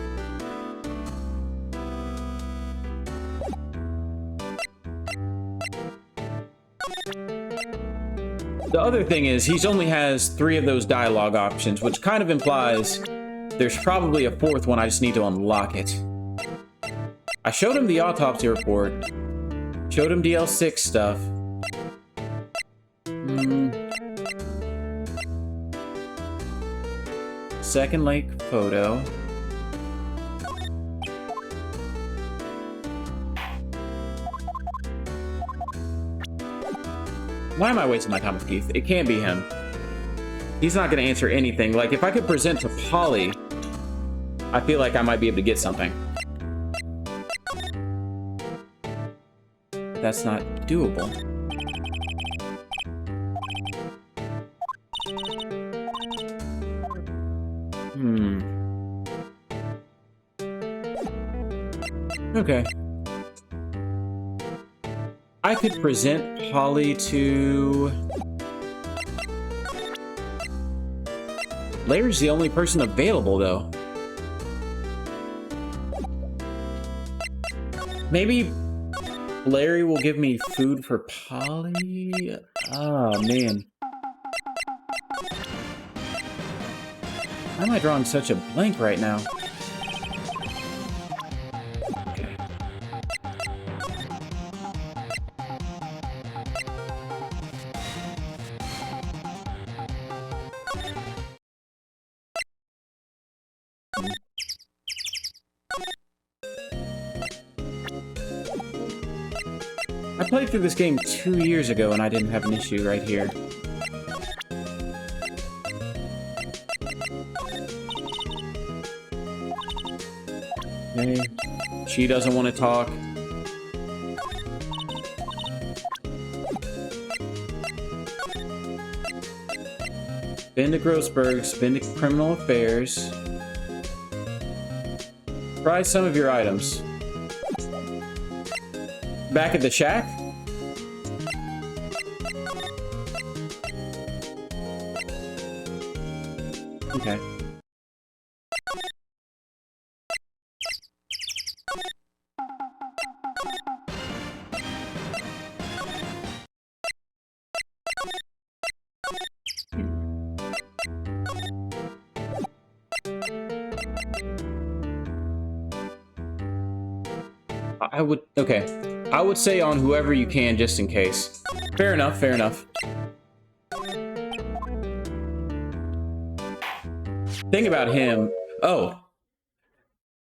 The other thing is, he only has 3 of those dialogue options, which kind of implies there's probably a 4th one, I just need to unlock it. I showed him the autopsy report. Showed him DL6 stuff. Second Lake photo. Why am I wasting my time with Keith? It can't be him. He's not going to answer anything. Like, if I could present to Polly, I feel like I might be able to get something. That's not doable. Okay. I could present Polly to... Larry's the only person available, though. Maybe Larry will give me food for Polly? Oh, man. Why am I drawing such a blank right now? Okay. I played through this game 2 years ago and I didn't have an issue right here. Okay. She doesn't want to talk. Been to Grossberg's, been to Criminal Affairs. Try some of your items. Back at the shack? Okay. I would, okay. I would say on whoever you can, just in case. Fair enough, fair enough. Thing about him, oh.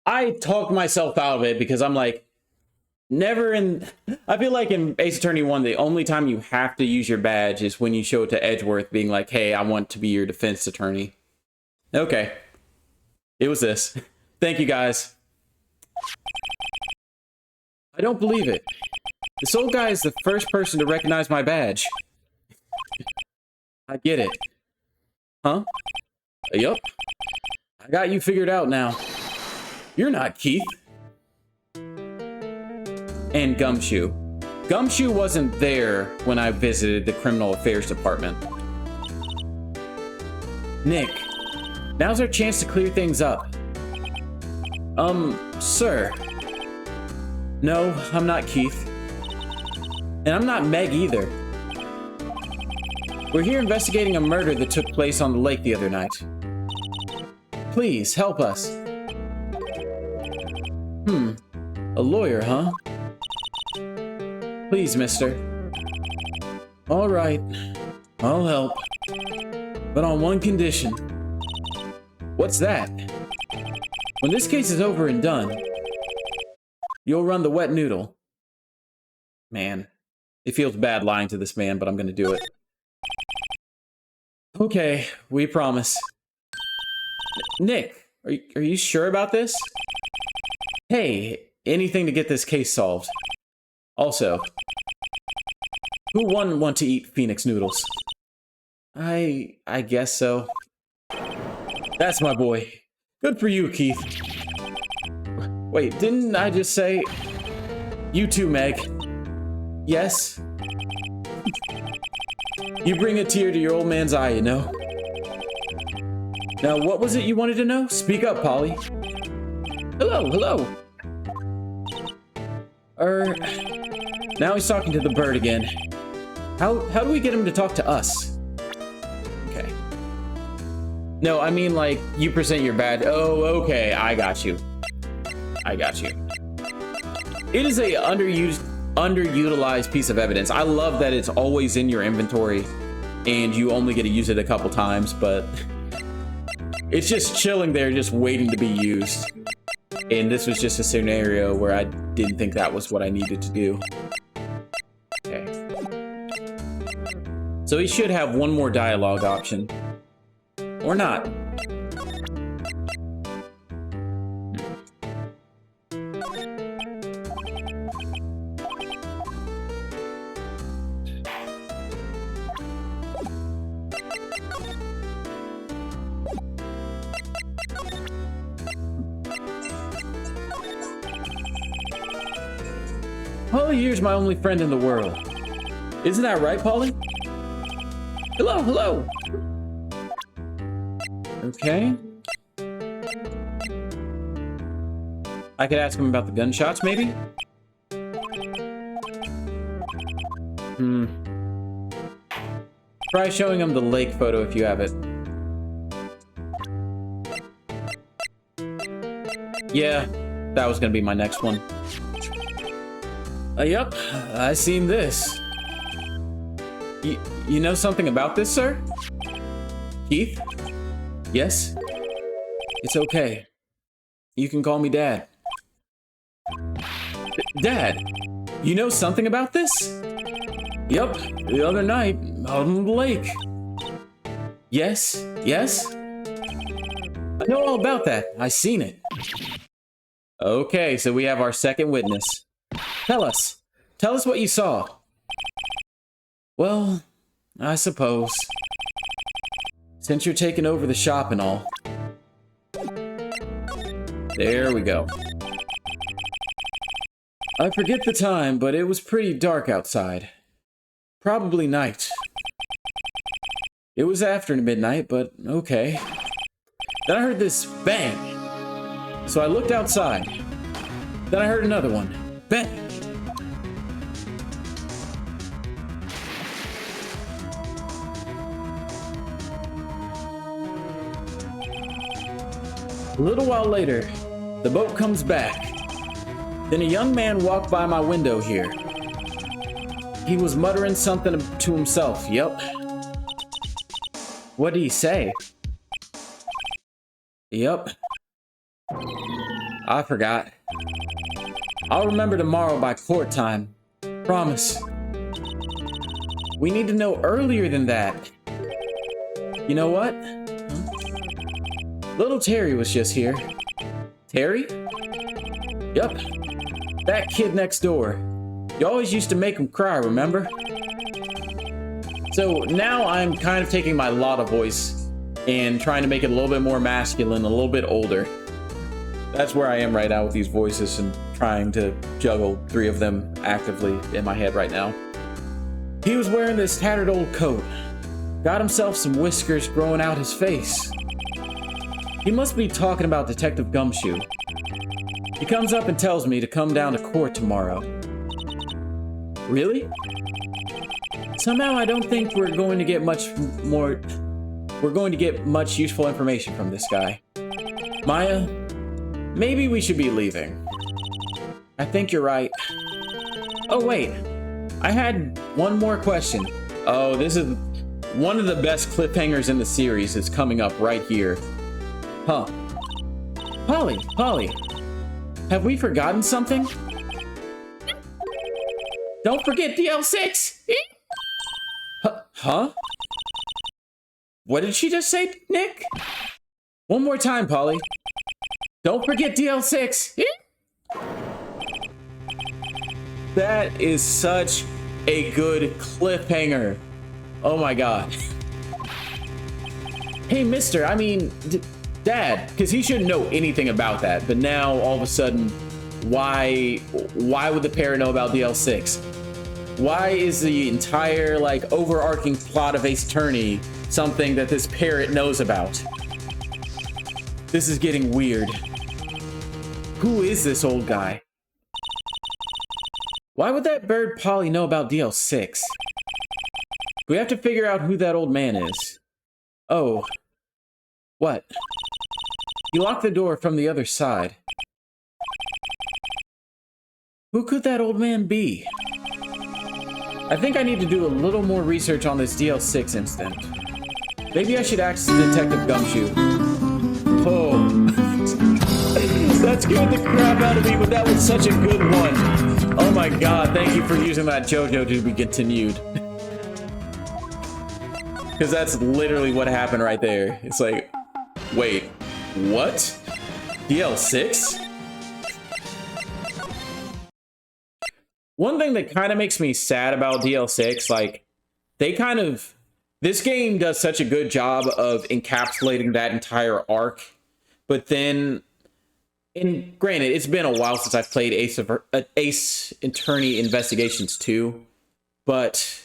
I talked myself out of it because I'm like, never in... I feel like in Ace Attorney 1, the only time you have to use your badge is when you show it to Edgeworth being like, hey, I want to be your defense attorney. Okay. It was this. Thank you, guys. I don't believe it. This old guy is the first person to recognize my badge. I get it. Huh? Yup. I got you figured out now. You're not Keith. And Gumshoe. Gumshoe wasn't there when I visited the Criminal Affairs Department. Nick, now's our chance to clear things up. Sir. No, I'm not Keith. And I'm not Meg either. We're here investigating a murder that took place on the lake the other night. Please, help us. A lawyer, huh? Please, mister. All right, I'll help. But on one condition. What's that? When this case is over and done, you'll run the wet noodle. Man, it feels bad lying to this man, but I'm gonna do it. Okay, we promise. Nick, are you sure about this? Hey, anything to get this case solved. Also, who wouldn't want to eat Phoenix noodles? I guess so. That's my boy. Good for you, Keith. Wait, didn't I just say... You too, Meg. Yes? You bring a tear to your old man's eye, you know? Now, what was it you wanted to know? Speak up, Polly. Hello. Now he's talking to the bird again. How do we get him to talk to us? Okay. No, I mean, like, you present your badge. Oh, okay, I got you. It is a underutilized piece of evidence. I love that it's always in your inventory and you only get to use it a couple times, but it's just chilling there, just waiting to be used. And this was just a scenario where I didn't think that was what I needed to do. Okay. So he should have one more dialogue option. Or not. Polly here's my only friend in the world. Isn't that right, Polly? Hello. Okay. I could ask him about the gunshots, maybe? Try showing him the lake photo if you have it. Yeah, that was gonna be my next one. Yup, I seen this. You know something about this, sir? Keith? Yes? It's okay. You can call me Dad. Dad, you know something about this? Yup, the other night, out on the lake. Yes? I know all about that. I seen it. Okay, so we have our second witness. Tell us what you saw. Well, I suppose. Since you're taking over the shop and all. There we go. I forget the time, but it was pretty dark outside. Probably night. It was after midnight, but okay. Then I heard this bang. So I looked outside. Then I heard another one. Bang. A little while later, the boat comes back. Then a young man walked by my window here. He was muttering something to himself. Yup. What did he say? Yup. I forgot. I'll remember tomorrow by court time. Promise. We need to know earlier than that. You know what? Little Terry was just here. Terry? Yup. That kid next door. You always used to make him cry, remember? So now I'm kind of taking my Lotta voice and trying to make it a little bit more masculine, a little bit older. That's where I am right now with these voices and trying to juggle 3 of them actively in my head right now. He was wearing this tattered old coat. Got himself some whiskers growing out his face. He must be talking about Detective Gumshoe. He comes up and tells me to come down to court tomorrow. Really? Somehow I don't think we're going to get much useful information from this guy. Maya, maybe we should be leaving. I think you're right. Oh wait, I had one more question. Oh, this is one of the best cliffhangers in the series is coming up right here. Huh. Polly, have we forgotten something? Don't forget DL6! Huh? What did she just say, Nick? One more time, Polly. Don't forget DL6! That is such a good cliffhanger. Oh my god. Hey, mister, I mean, Dad, because he shouldn't know anything about that, but now, all of a sudden, why would the pair know about DL6? Why is the entire, like, overarching plot of Ace Attorney something that this parrot knows about? This is getting weird. Who is this old guy? Why would that bird Polly know about DL6? We have to figure out who that old man is. Oh. What? He locked the door from the other side. Who could that old man be? I think I need to do a little more research on this DL6 incident. Maybe I should ask Detective Gumshoe. Oh. That scared the crap out of me, but that was such a good one. Oh my god, thank you for using that JoJo to be continued. Because that's literally what happened right there. It's like, wait, what? DL6? One thing that kind of makes me sad about DL6, like, this game does such a good job of encapsulating that entire arc, but then, and granted, it's been a while since I've played Ace Attorney Investigations 2, but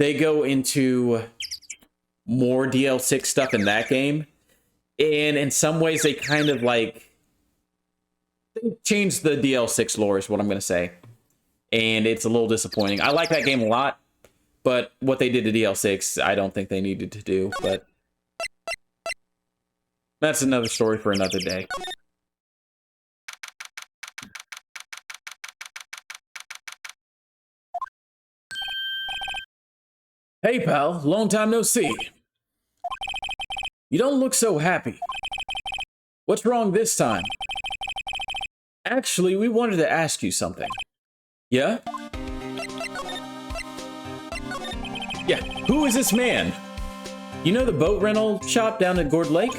they go into more DL6 stuff in that game, and in some ways they kind of like, they changed the DL6 lore is what I'm going to say. And it's a little disappointing. I like that game a lot, but what they did to DL6, I don't think they needed to do, but that's another story for another day. Hey, pal. Long time no see. You don't look so happy. What's wrong this time? Actually, we wanted to ask you something. Yeah? Yeah, who is this man? You know the boat rental shop down at Gourd Lake?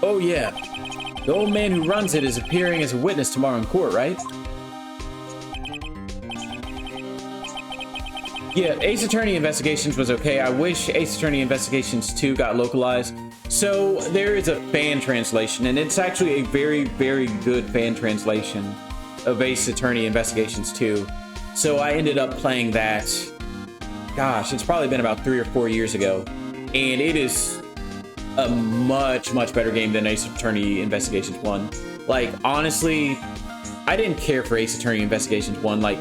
Oh yeah. The old man who runs it is appearing as a witness tomorrow in court, right? Yeah, Ace Attorney Investigations was okay. I wish Ace Attorney Investigations 2 got localized. So there is a fan translation, and it's actually a very, very good fan translation of Ace Attorney Investigations 2. So I ended up playing that, gosh, it's probably been about 3 or 4 years ago. And it is a much, much better game than Ace Attorney Investigations 1. Like, honestly, I didn't care for Ace Attorney Investigations 1. Like,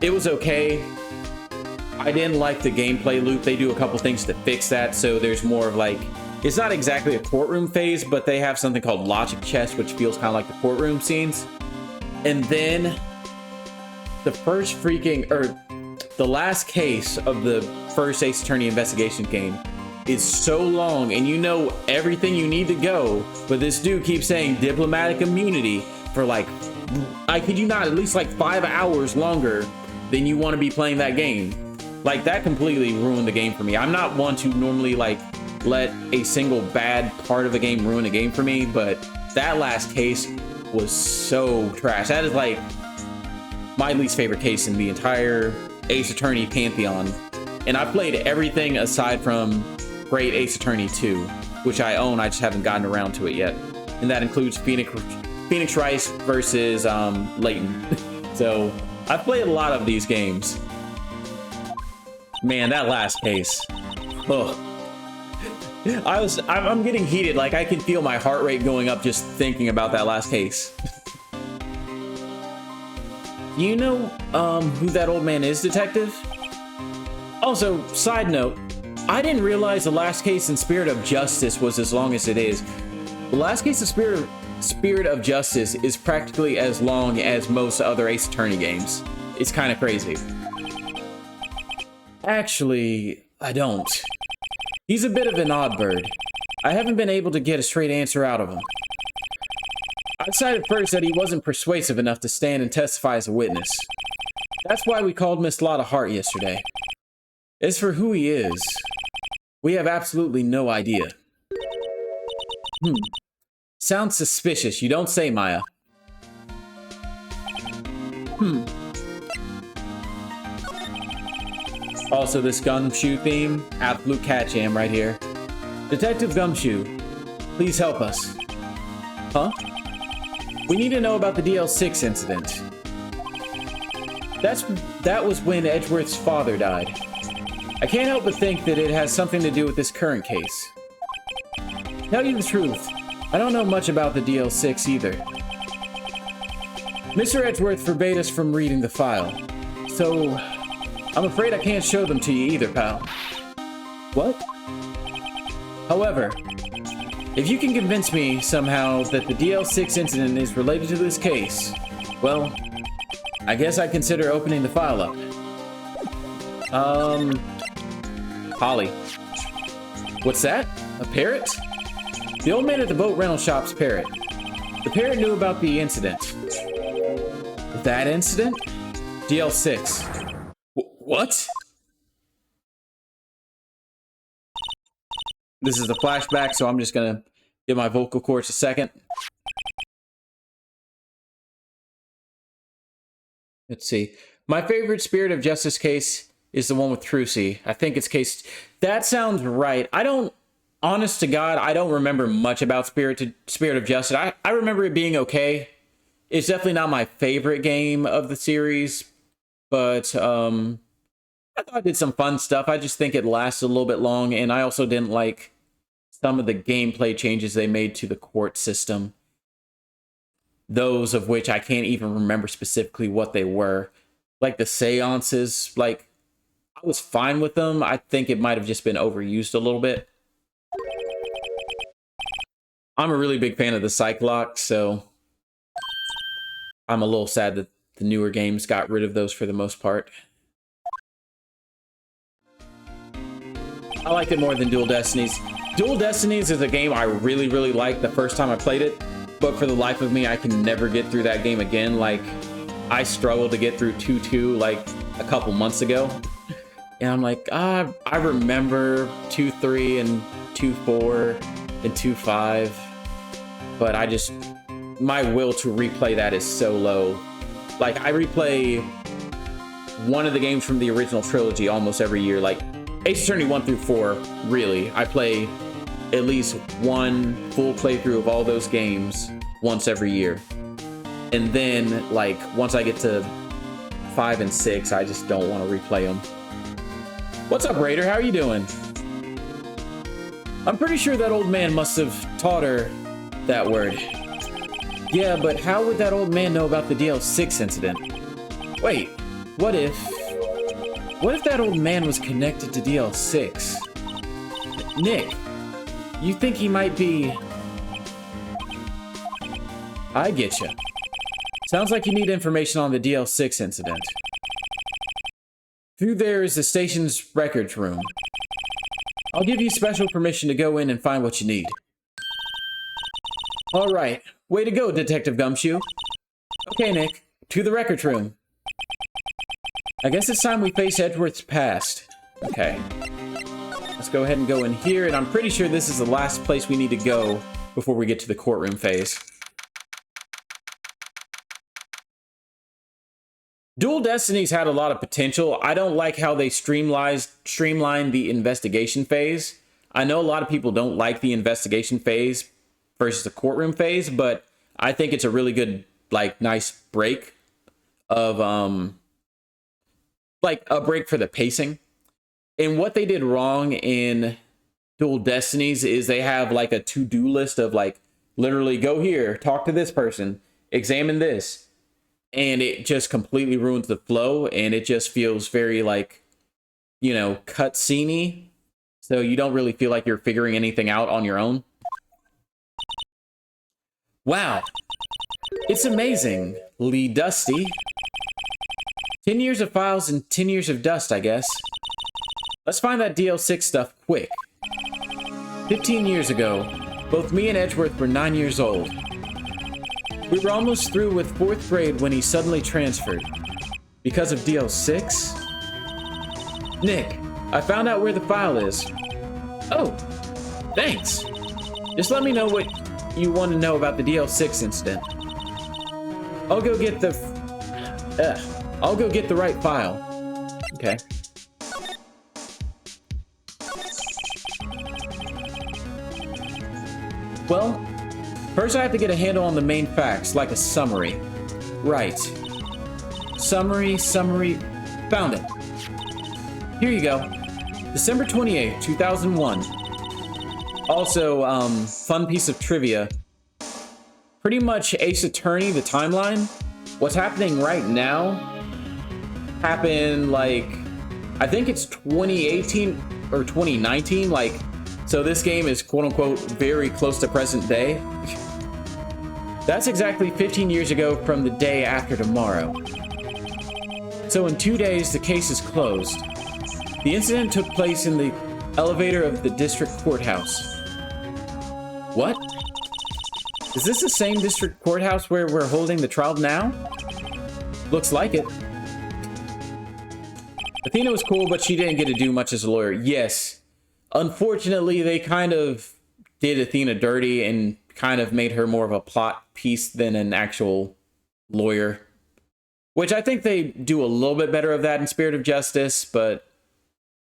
it was okay. I didn't like the gameplay loop. They do a couple things to fix that, so there's more of like, it's not exactly a courtroom phase, but they have something called logic chess, which feels kind of like the courtroom scenes. And then the first the last case of the first Ace Attorney investigation game is so long, and you know everything you need to go, but this dude keeps saying diplomatic immunity for like, I kid you not, at least like 5 hours longer than you want to be playing that game. Like, that completely ruined the game for me. I'm not one to normally like let a single bad part of a game ruin a game for me, but that last case was so trash. That is like my least favorite case in the entire Ace Attorney pantheon. And I've played everything aside from Great Ace Attorney 2, which I own, I just haven't gotten around to it yet. And that includes Phoenix Wright versus Layton. So I've played a lot of these games. Man, that last case. Ugh. I'm getting heated. Like, I can feel my heart rate going up just thinking about that last case. You know who that old man is, detective? Also, side note, I didn't realize the last case in Spirit of Justice was as long as it is. The last case of Spirit of Justice is practically as long as most other Ace Attorney games. It's kind of crazy. Actually, I don't. He's a bit of an odd bird. I haven't been able to get a straight answer out of him. I decided first that he wasn't persuasive enough to stand and testify as a witness. That's why we called Miss Lotta Hart yesterday. As for who he is, we have absolutely no idea. Sounds suspicious, you don't say, Maya. Also, this Gumshoe theme, absolute cat jam right here. Detective Gumshoe, please help us. Huh? We need to know about the DL6 incident. That was when Edgeworth's father died. I can't help but think that it has something to do with this current case. Tell you the truth, I don't know much about the DL6 either. Mr. Edgeworth forbade us from reading the file, so I'm afraid I can't show them to you either, pal. What? However, if you can convince me somehow that the DL6 incident is related to this case, well, I guess I'd consider opening the file up. Holly. What's that? A parrot? The old man at the boat rental shop's parrot. The parrot knew about the incident. That incident? DL6. What? This is a flashback, so I'm just gonna give my vocal cords a second. Let's see. My favorite Spirit of Justice case is the one with Trucy. I think it's case... That sounds right. Honest to God, I don't remember much about Spirit of Justice. I remember it being okay. It's definitely not my favorite game of the series, but I thought it did some fun stuff. I just think it lasted a little bit long, and I also didn't like some of the gameplay changes they made to the court system. Those of which I can't even remember specifically what they were. Like the seances, like, I was fine with them. I think it might have just been overused a little bit. I'm a really big fan of the Cyclops, so I'm a little sad that the newer games got rid of those for the most part. I liked it more than Dual Destinies. Dual Destinies is a game I really, really liked the first time I played it, but for the life of me, I can never get through that game again. Like, I struggled to get through 2-2 like a couple months ago. And I'm like, I remember 2-3 and 2-4 and 2-5, but my will to replay that is so low. Like, I replay one of the games from the original trilogy almost every year. Like, Ace Attorney 1-4, really. I play at least one full playthrough of all those games once every year. And then, like, once I get to 5 and 6, I just don't want to replay them. What's up, Raider? How are you doing? I'm pretty sure that old man must have taught her that word. Yeah, but how would that old man know about the DL6 incident? Wait, what if that old man was connected to DL6? Nick, you think he might be... I get you. Sounds like you need information on the DL6 incident. Through there is the station's records room. I'll give you special permission to go in and find what you need. All right. Way to go, Detective Gumshoe. Okay, Nick. To the records room. I guess it's time we face Edgeworth's past. Okay. Let's go ahead and go in here, and I'm pretty sure this is the last place we need to go before we get to the courtroom phase. Dual Destinies had a lot of potential. I don't like how they streamlined the investigation phase. I know a lot of people don't like the investigation phase versus the courtroom phase, but I think it's a really good, like, nice break of, like, a break for the pacing. And what they did wrong in Dual Destinies is they have, like, a to-do list of, like, literally go here, talk to this person, examine this. And it just completely ruins the flow, and it just feels very, like, you know, cutscene-y. So you don't really feel like you're figuring anything out on your own. Wow. It's amazing, Lee Dusty. 10 years of files and 10 years of dust, I guess. Let's find that DL6 stuff quick. 15 years ago, both me and Edgeworth were 9 years old. We were almost through with 4th grade when he suddenly transferred. Because of DL6? Nick, I found out where the file is. Oh, thanks. Just let me know what you want to know about the DL6 incident. I'll go get the right file. Okay. Well, first I have to get a handle on the main facts, like a summary. Right. Summary. Found it. Here you go. December 28th, 2001. Also, fun piece of trivia. Pretty much Ace Attorney, the timeline, what's happening right now happened, like, I think it's 2018 or 2019, like, so this game is quote-unquote very close to present day. That's exactly 15 years ago from the day after tomorrow. So in 2 days, the case is closed. The incident took place in the elevator of the district courthouse. What? Is this the same district courthouse where we're holding the trial now? Looks like it. Athena was cool, but she didn't get to do much as a lawyer. Yes. Unfortunately, they kind of did Athena dirty and kind of made her more of a plot piece than an actual lawyer. Which I think they do a little bit better of that in Spirit of Justice, but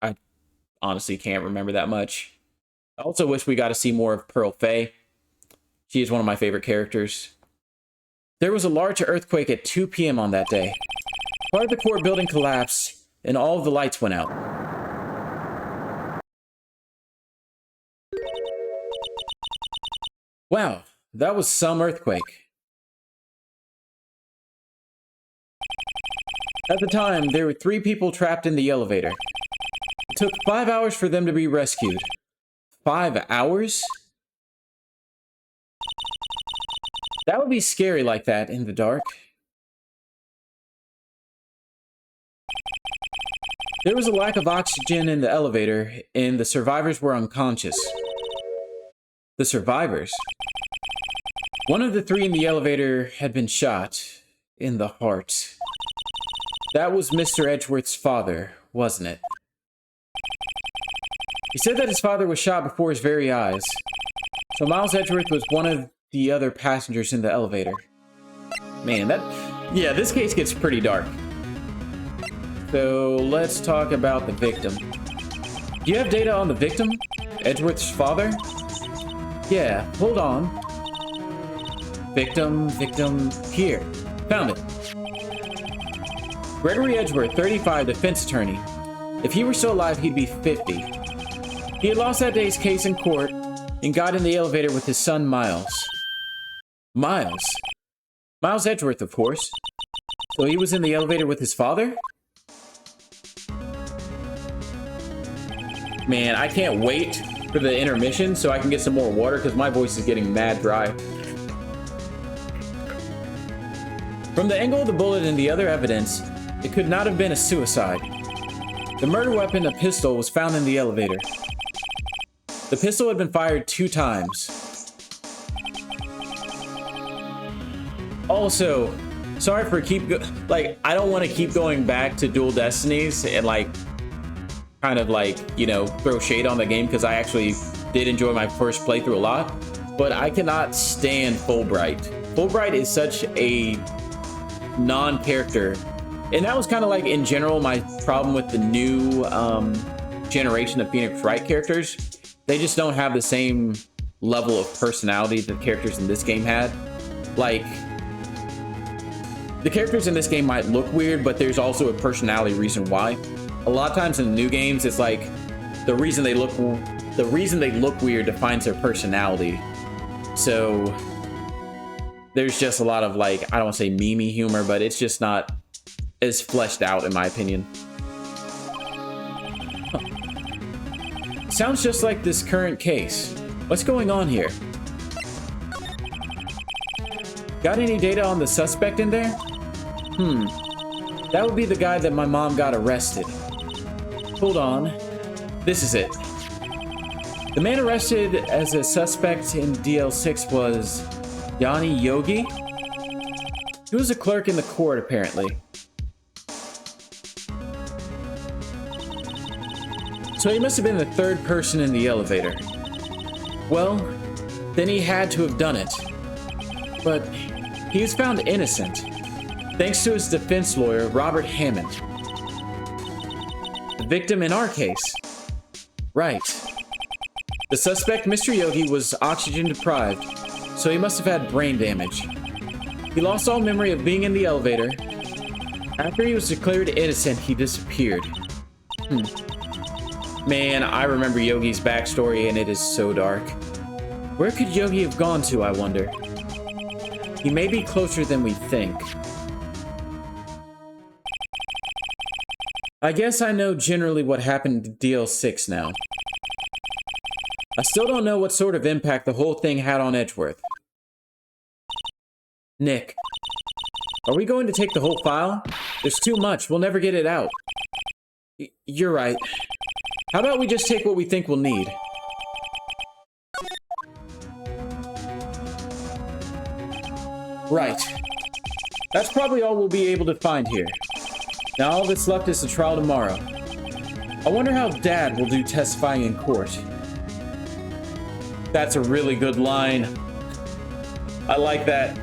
I honestly can't remember that much. I also wish we got to see more of Pearl Fay. She is one of my favorite characters. There was a large earthquake at 2 p.m. on that day. Part of the court building collapsed, and all of the lights went out. Wow, that was some earthquake. At the time, there were 3 people trapped in the elevator. It took 5 hours for them to be rescued. 5 hours? That would be scary like that in the dark. There was a lack of oxygen in the elevator, and the survivors were unconscious. The survivors? One of the 3 in the elevator had been shot in the heart. That was Mr. Edgeworth's father, wasn't it? He said that his father was shot before his very eyes. So Miles Edgeworth was one of the other passengers in the elevator. Man, yeah, this case gets pretty dark. So let's talk about the victim. Do you have data on the victim? Edgeworth's father? Yeah, hold on. Victim, here. Found it. Gregory Edgeworth, 35, defense attorney. If he were still alive, he'd be 50. He had lost that day's case in court and got in the elevator with his son, Miles. Miles Edgeworth, of course. So he was in the elevator with his father? Man, I can't wait for the intermission so I can get some more water because my voice is getting mad dry. From the angle of the bullet and the other evidence, it could not have been a suicide. The murder weapon, a pistol, was found in the elevator. The pistol had been fired 2 times. Also, sorry for I don't want to keep going back to Dual Destinies and kind of throw shade on the game, because I actually did enjoy my first playthrough a lot, but I cannot stand Fulbright. Fulbright is such a non-character, and that was kind of in general my problem with the new generation of Phoenix Wright characters. They just don't have the same level of personality that the characters in this game had. The characters in this game might look weird, but there's also a personality reason why. A lot of times in the new games, it's the reason they look weird defines their personality. So there's just a lot of I don't want to say meme humor, but it's just not as fleshed out in my opinion. Huh. Sounds just like this current case. What's going on here? Got any data on the suspect in there? That would be the guy that my mom got arrested. Hold on. This is it. The man arrested as a suspect in DL6 was Yanni Yogi. He was a clerk in the court, apparently. So he must have been the 3rd person in the elevator. Well, then he had to have done it. But he was found innocent, thanks to his defense lawyer, Robert Hammond. The victim in our case. Right. The suspect, Mr. Yogi, was oxygen deprived, so he must have had brain damage. He lost all memory of being in the elevator. After he was declared innocent, he disappeared. Man, I remember Yogi's backstory, and it is so dark. Where could Yogi have gone to, I wonder? He may be closer than we think. I guess I know generally what happened to DL6 now. I still don't know what sort of impact the whole thing had on Edgeworth. Nick, are we going to take the whole file? There's too much. We'll never get it out. You're right. How about we just take what we think we'll need? Right. That's probably all we'll be able to find here. Now all that's left is the trial tomorrow. I wonder how Dad will do testifying in court. That's a really good line. I like that.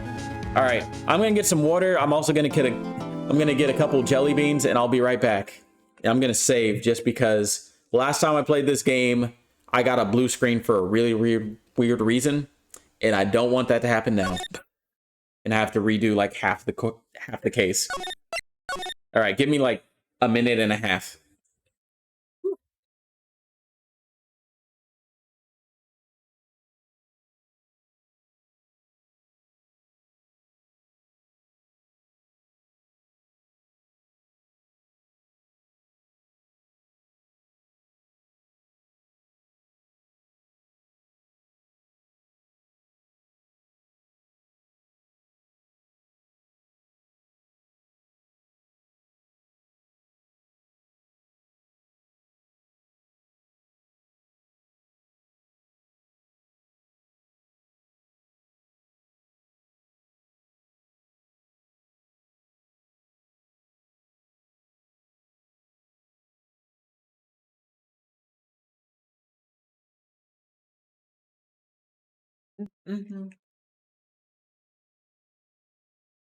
All right, I'm gonna get some water. I'm also gonna get a couple jelly beans, and I'll be right back. And I'm gonna save just because last time I played this game, I got a blue screen for a really weird reason, and I don't want that to happen now. And I have to redo half the case. All right, give me a minute and a half.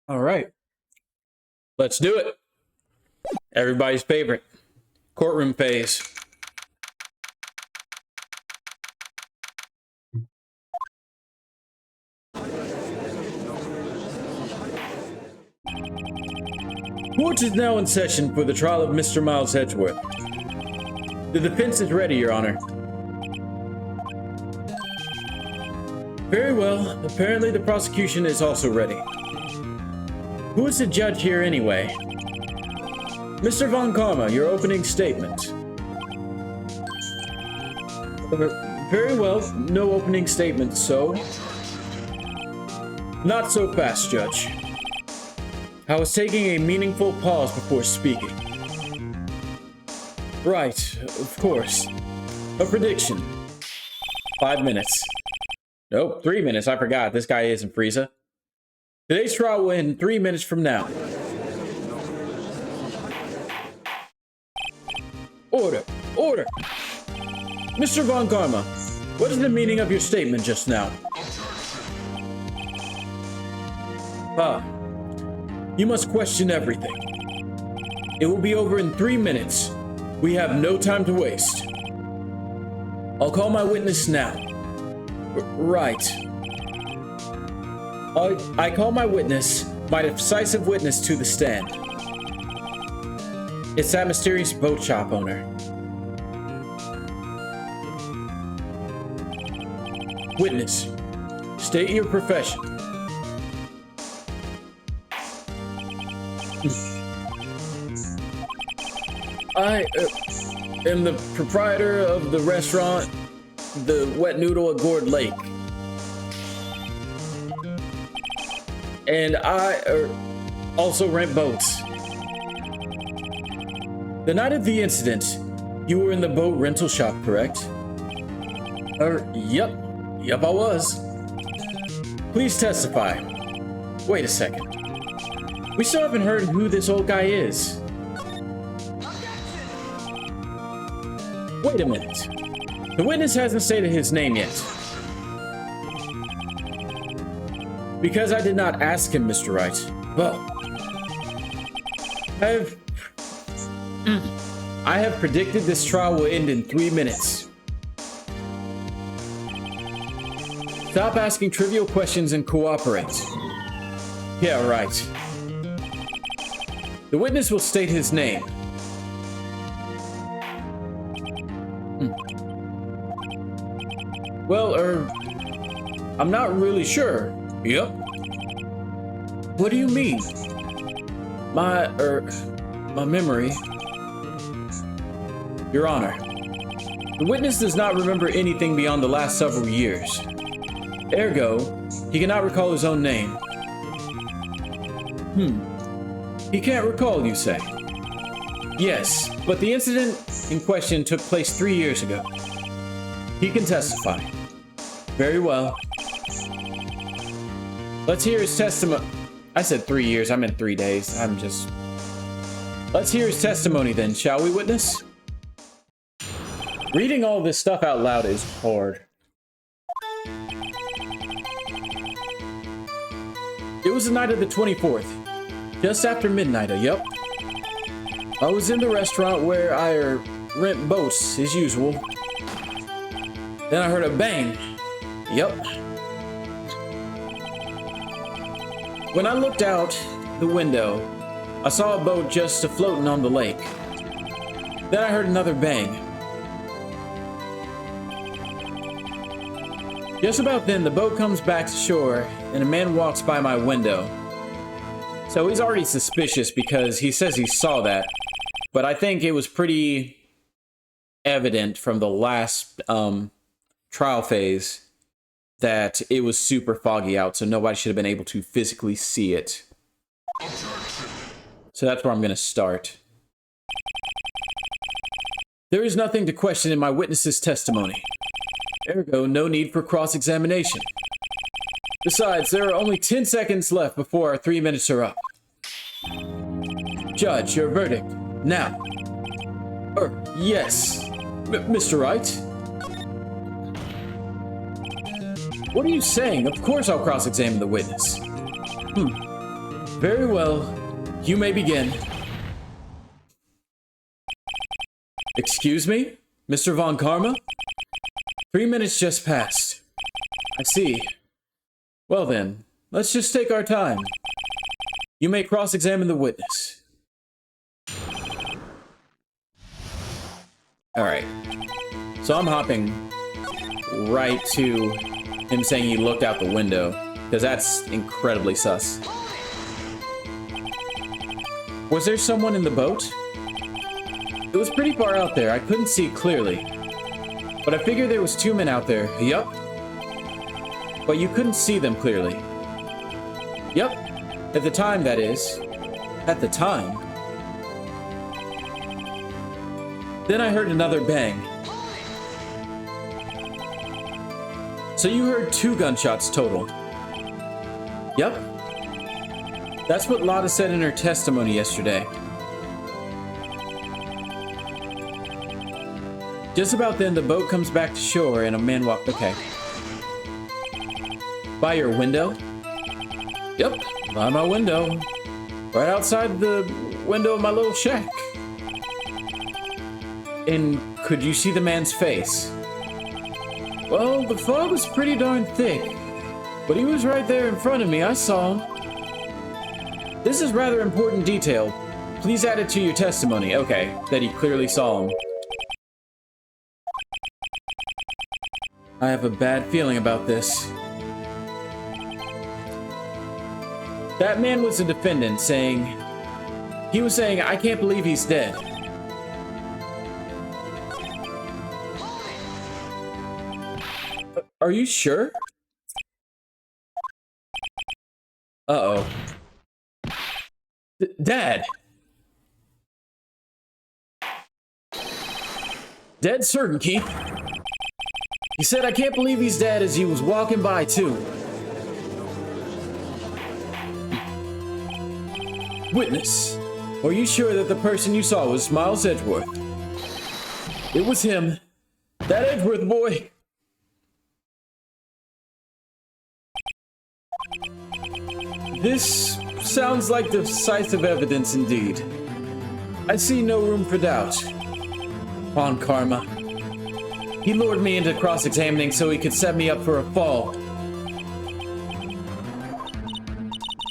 All right, let's do it. Everybody's favorite courtroom phase. Court is now in session for the trial of Mr. Miles Edgeworth. The defense is ready, Your Honor. Very well. Apparently the prosecution is also ready. Who is the judge here anyway? Mr. Von Karma, your opening statement. Very well. No opening statement, so... Not so fast, Judge. I was taking a meaningful pause before speaking. Right, of course. A prediction. 5 minutes. Nope, 3 minutes. I forgot. This guy isn't Frieza. Today's trial will end 3 minutes from now. Order! Order! Mr. Von Karma, what is the meaning of your statement just now? Ah, you must question everything. It will be over in 3 minutes. We have no time to waste. I'll call my witness now. Right. I call my witness, my decisive witness to the stand. It's that mysterious boat shop owner. Witness, state your profession. I am the proprietor of the restaurant, the Wet Noodle at Gourd Lake. And I also rent boats. The night of the incident, you were in the boat rental shop, correct? Yep. Yep, I was. Please testify. Wait a second. We still haven't heard who this old guy is. Wait a minute. The witness hasn't stated his name yet. Because I did not ask him, Mr. Wright. Well, I have predicted this trial will end in 3 minutes. Stop asking trivial questions and cooperate. Yeah, right. The witness will state his name. Well, I'm not really sure. Yep. What do you mean? My memory. Your Honor, the witness does not remember anything beyond the last several years. Ergo, he cannot recall his own name. He can't recall, you say? Yes, but the incident in question took place 3 years ago. He can testify. Very well. Let's hear his testimony. I said 3 years, I meant 3 days. Let's hear his testimony then, shall we, witness? Reading all this stuff out loud is hard. It was the night of the 24th, just after midnight, yep. I was in the restaurant where I rent boats, as usual. Then I heard a bang. Yep. When I looked out the window, I saw a boat just floating on the lake. Then I heard another bang. Just about then, the boat comes back to shore, and a man walks by my window. So he's already suspicious because he says he saw that, but I think it was pretty evident from the last trial phase that it was super foggy out, so nobody should have been able to physically see it. So that's where I'm going to start. There is nothing to question in my witness's testimony. Ergo, no need for cross-examination. Besides, there are only 10 seconds left before our 3 minutes are up. Judge, your verdict, now. Yes. Mr. Wright? What are you saying? Of course I'll cross-examine the witness. Very well. You may begin. Excuse me? Mr. Von Karma? 3 minutes just passed. I see. Well then, let's just take our time. You may cross-examine the witness. Alright. So I'm hopping right to him saying he looked out the window, because that's incredibly sus. Was there someone in the boat? It was pretty far out there. I couldn't see clearly. But I figured there was 2 men out there. Yup. But you couldn't see them clearly. Yup. At the time, that is. at the time. Then I heard another bang. So you heard 2 gunshots total? Yep. That's what Lotta said in her testimony yesterday. Just about then, the boat comes back to shore and a man walked. Okay. By your window? Yep, by my window. Right outside the window of my little shack. And could you see the man's face? Well, the fog was pretty darn thick, but he was right there in front of me. I saw him. This is rather important detail. Please add it to your testimony. Okay, that he clearly saw him. I have a bad feeling about this. That man was a defendant saying, I can't believe he's dead. Are you sure? Uh-oh. Dad! Dead certain, Keith. He said, I can't believe he's dead as he was walking by, too. Witness, are you sure that the person you saw was Miles Edgeworth? It was him. That Edgeworth boy. This sounds like decisive evidence indeed. I see no room for doubt. On karma. He lured me into cross-examining so he could set me up for a fall.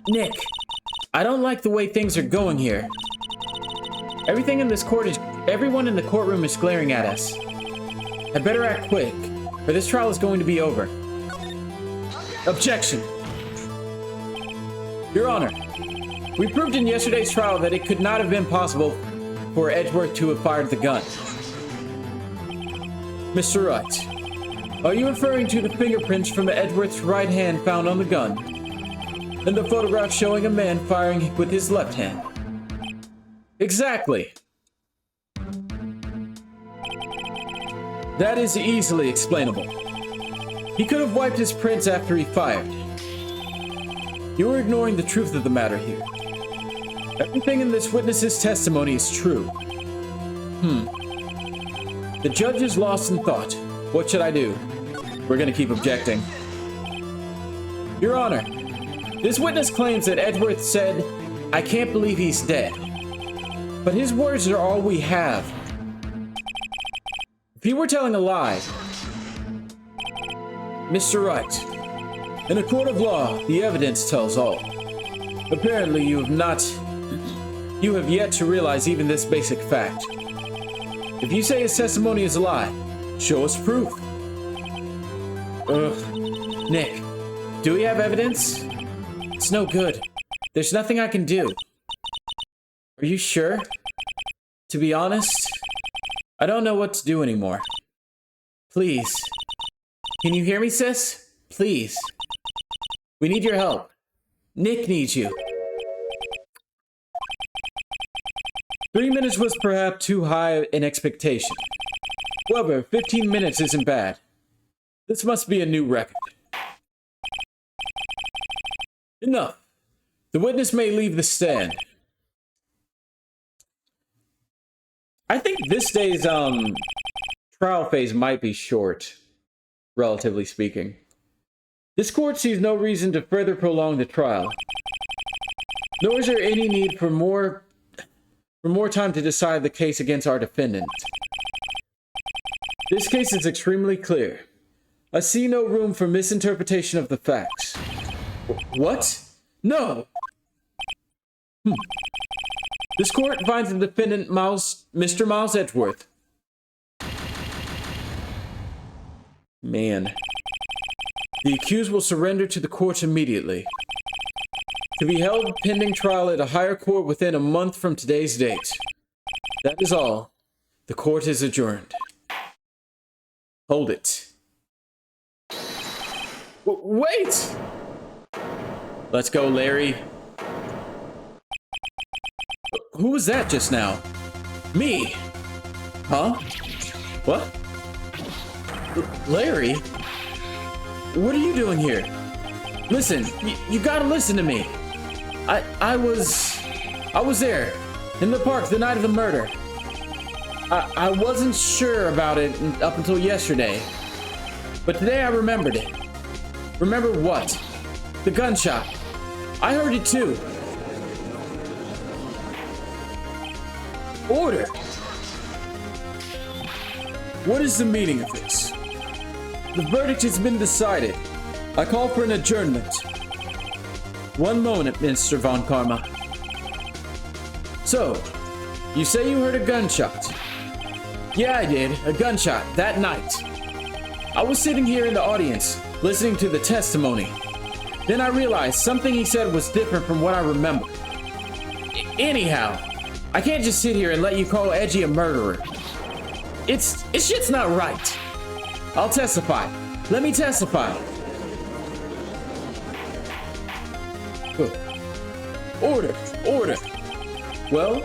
Nick, I don't like the way things are going here. Everyone in the courtroom is glaring at us. I better act quick, or this trial is going to be over. Objection! Your Honor, we proved in yesterday's trial that it could not have been possible for Edgeworth to have fired the gun. Mr. Wright, are you referring to the fingerprints from Edgeworth's right hand found on the gun, and the photograph showing a man firing with his left hand? Exactly. That is easily explainable. He could have wiped his prints after he fired. You are ignoring the truth of the matter here. Everything in this witness's testimony is true. The judge is lost in thought. What should I do? We're gonna keep objecting. Your Honor, this witness claims that Edgeworth said, I can't believe he's dead. But his words are all we have. If he were telling a lie, Mr. Wright, in a court of law, the evidence tells all. Apparently you have yet to realize even this basic fact. If you say his testimony is a lie, show us proof. Nick, do we have evidence? It's no good. There's nothing I can do. Are you sure? To be honest, I don't know what to do anymore. Please. Can you hear me, sis? Please. We need your help. Nick needs you. 3 minutes was perhaps too high an expectation. However, 15 minutes isn't bad. This must be a new record. Enough. The witness may leave the stand. I think this day's trial phase might be short, relatively speaking. This court sees no reason to further prolong the trial. Nor is there any need for more time to decide the case against our defendant. This case is extremely clear. I see no room for misinterpretation of the facts. What? No! This court finds the defendant Mr. Miles Edgeworth. Man. The accused will surrender to the court immediately. To be held pending trial at a higher court within a month from today's date. That is all. The court is adjourned. Hold it. Wait! Let's go, Larry. Who was that just now? Me. Huh? What? Larry? What are you doing here? Listen, you gotta listen to me. I was there in the park the night of the murder. I wasn't sure about it up until yesterday, but today I remembered it. Remember what? The gunshot. I heard it too. Order. What is the meaning of this? The verdict has been decided. I call for an adjournment. One moment, Mr. Von Karma. So, you say you heard a gunshot? Yeah, I did. A gunshot that night. I was sitting here in the audience, listening to the testimony. Then I realized something he said was different from what I remember. Anyhow, I can't just sit here and let you call Edgy a murderer. It's shit's not right. I'll testify. Let me testify. Order, order. Well,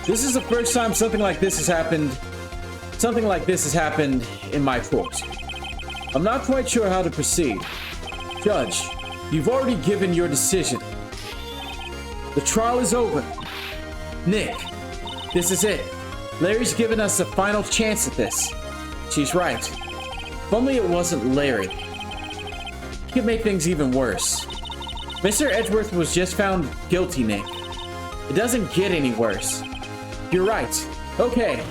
this is the first time something like this has happened. Something like this has happened in my court. I'm not quite sure how to proceed. Judge, you've already given your decision. The trial is over. Nick, this is it. Larry's given us a final chance at this. She's right. If only it wasn't Larry. He could make things even worse. Mr. Edgeworth was just found guilty, Nick. It doesn't get any worse. You're right. Okay.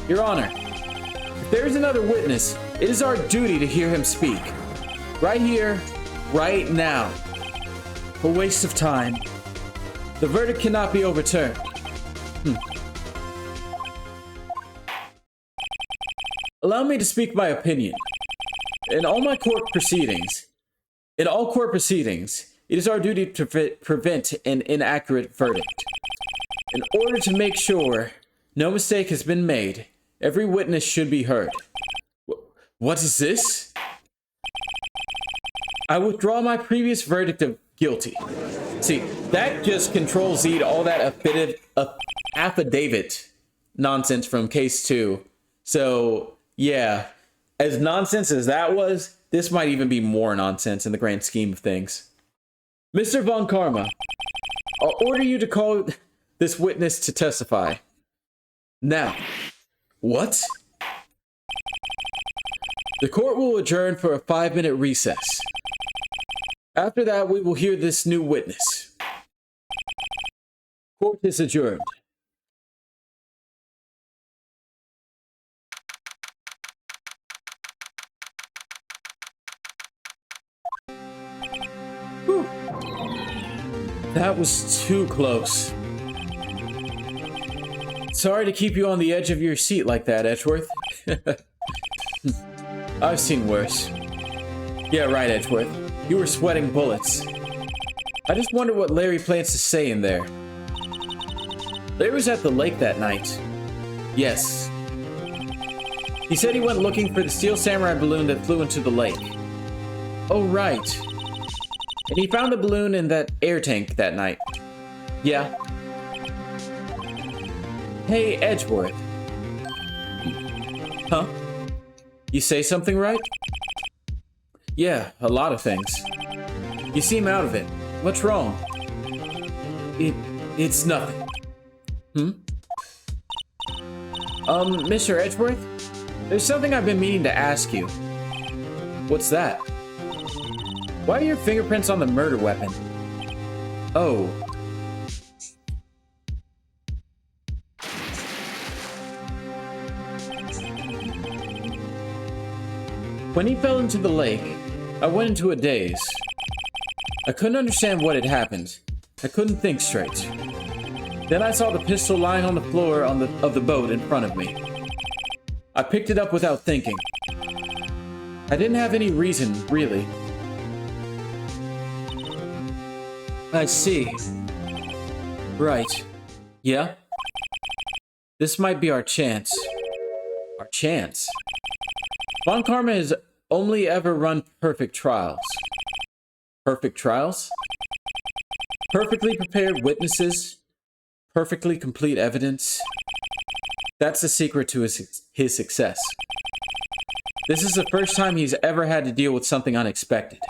Your Honor, if there is another witness, it is our duty to hear him speak. Right here, right now. A waste of time. The verdict cannot be overturned. Allow me to speak my opinion. In all court proceedings, it is our duty to prevent an inaccurate verdict. In order to make sure no mistake has been made, every witness should be heard. What is this? I withdraw my previous verdict of guilty. See, that just control-Z'd all that affidavit nonsense from case 2. So, yeah, as nonsense as that was, this might even be more nonsense in the grand scheme of things. Mr. Von Karma, I'll order you to call this witness to testify. Now. What? The court will adjourn for a 5-minute recess. After that, we will hear this new witness. Court is adjourned. Whew. That was too close. Sorry to keep you on the edge of your seat like that, Edgeworth. I've seen worse. Yeah, right, Edgeworth. You were sweating bullets. I just wonder what Larry plans to say in there. Larry was at the lake that night. Yes. He said he went looking for the Steel Samurai balloon that flew into the lake. Oh, right. And he found the balloon in that air tank that night. Yeah. Hey, Edgeworth. Huh? You say something, right? Yeah, a lot of things. You seem out of it. What's wrong? It's nothing. Mr. Edgeworth? There's something I've been meaning to ask you. What's that? Why are your fingerprints on the murder weapon? Oh. When he fell into the lake, I went into a daze. I couldn't understand what had happened. I couldn't think straight. Then I saw the pistol lying on the floor of the boat in front of me. I picked it up without thinking. I didn't have any reason, really. I see. Right. Yeah? This might be our chance. Our chance? Von Karma has only ever run perfect trials. Perfect trials? Perfectly prepared witnesses? Perfectly complete evidence. That's the secret to his success. This is the first time he's ever had to deal with something unexpected.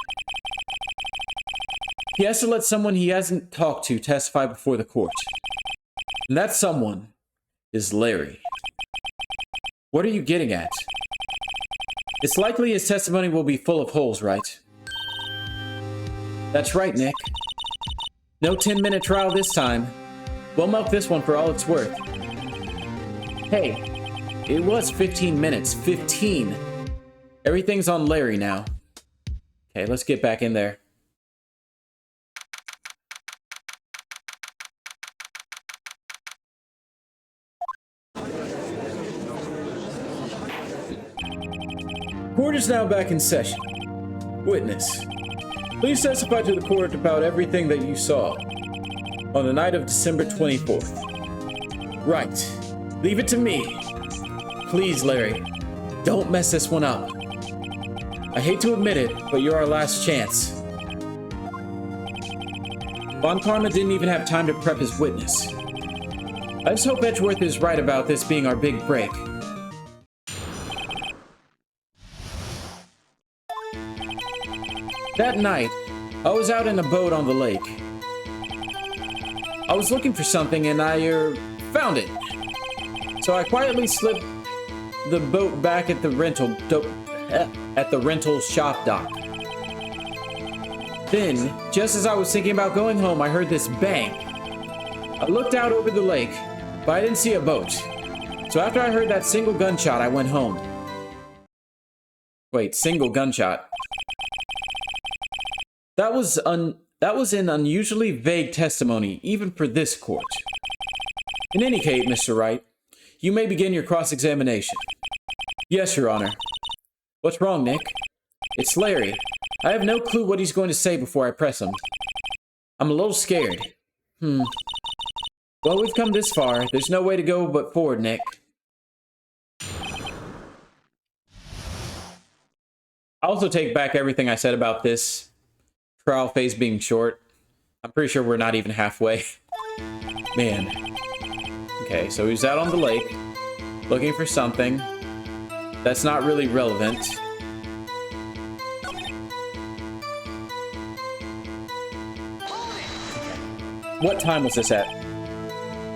He has to let someone he hasn't talked to testify before the court. And that someone is Larry. What are you getting at? It's likely his testimony will be full of holes, right? That's right, Nick. No 10-minute trial this time. We'll milk this one for all it's worth. Hey, it was 15 minutes. 15! Everything's on Larry now. Okay, let's get back in there. Court is now back in session. Witness, please testify to the court about everything that you saw on the night of December 24th. Right. Leave it to me. Please, Larry, don't mess this one up. I hate to admit it, but you're our last chance. Von Karma didn't even have time to prep his witness. I just hope Edgeworth is right about this being our big break. That night, I was out in a boat on the lake. I was looking for something and I found it. So I quietly slipped the boat back at the rental shop dock. Then, just as I was thinking about going home, I heard this bang. I looked out over the lake, but I didn't see a boat. So after I heard that single gunshot, I went home. Wait, single gunshot? That was an unusually vague testimony, even for this court. In any case, Mr. Wright, you may begin your cross-examination. Yes, Your Honor. What's wrong, Nick? It's Larry. I have no clue what he's going to say before I press him. I'm a little scared. Well, we've come this far. There's no way to go but forward, Nick. I also take back everything I said about this trial phase being short. I'm pretty sure we're not even halfway. Man. Okay, so he's out on the lake, looking for something that's not really relevant. What time was this at?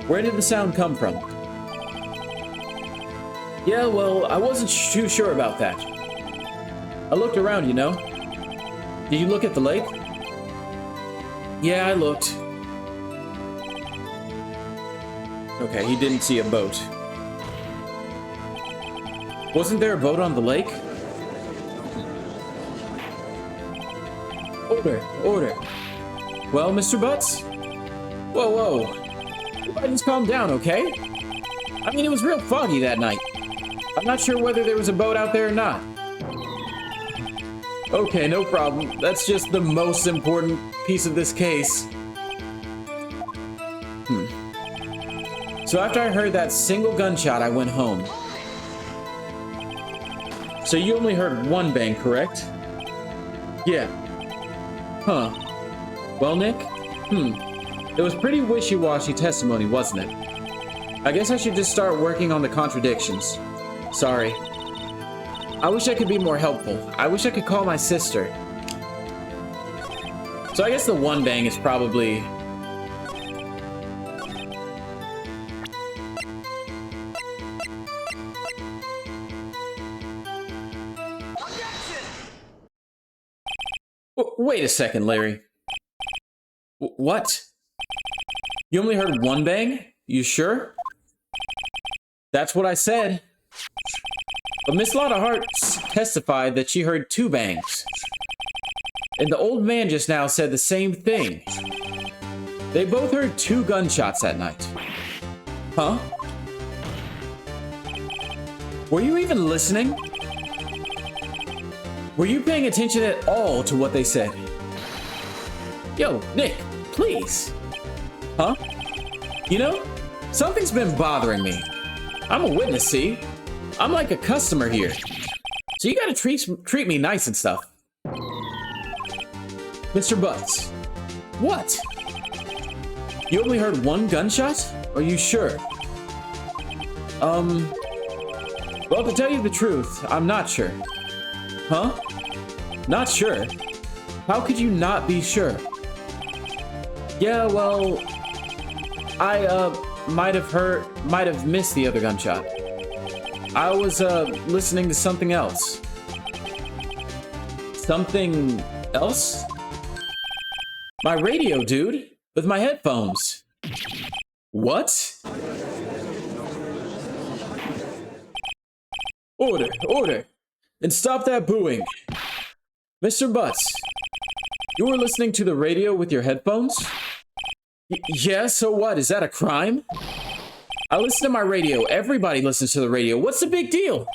Where did the sound come from? Yeah, well, I wasn't too sure about that. I looked around, you know. Did you look at the lake? Yeah, I looked. Okay, he didn't see a boat. Wasn't there a boat on the lake? Order. Well, Mr. Butts? Whoa. Everybody just calm down, okay? I mean, it was real foggy that night. I'm not sure whether there was a boat out there or not. Okay, no problem. That's just the most important piece of this case. So after I heard that single gunshot, I went home. So you only heard one bang, correct? Yeah. Huh. Well, Nick? It was pretty wishy-washy testimony, wasn't it? I guess I should just start working on the contradictions. Sorry. I wish I could be more helpful. I wish I could call my sister. So I guess the one bang is probably... Wait a second, Larry. What? You only heard one bang? You sure? That's what I said. But Miss Lotta Hart testified that she heard two bangs. And the old man just now said the same thing. They both heard two gunshots that night. Huh? Were you even listening? Were you paying attention at all to what they said? Yo, Nick, please. Huh? You know, something's been bothering me. I'm a witness, see? I'm like a customer here. So you gotta treat me nice and stuff. Mr. Butts. What? You only heard one gunshot? Are you sure? Well, to tell you the truth, I'm not sure. Huh? Not sure? How could you not be sure? Yeah, well, I, might have missed the other gunshot. I was, listening to something else. Something else? My radio, dude, with my headphones. What? Order, order, and stop that booing. Mr. Butts, you were listening to the radio with your headphones? Yeah, so what? Is that a crime? I listen to my radio. Everybody listens to the radio. What's the big deal?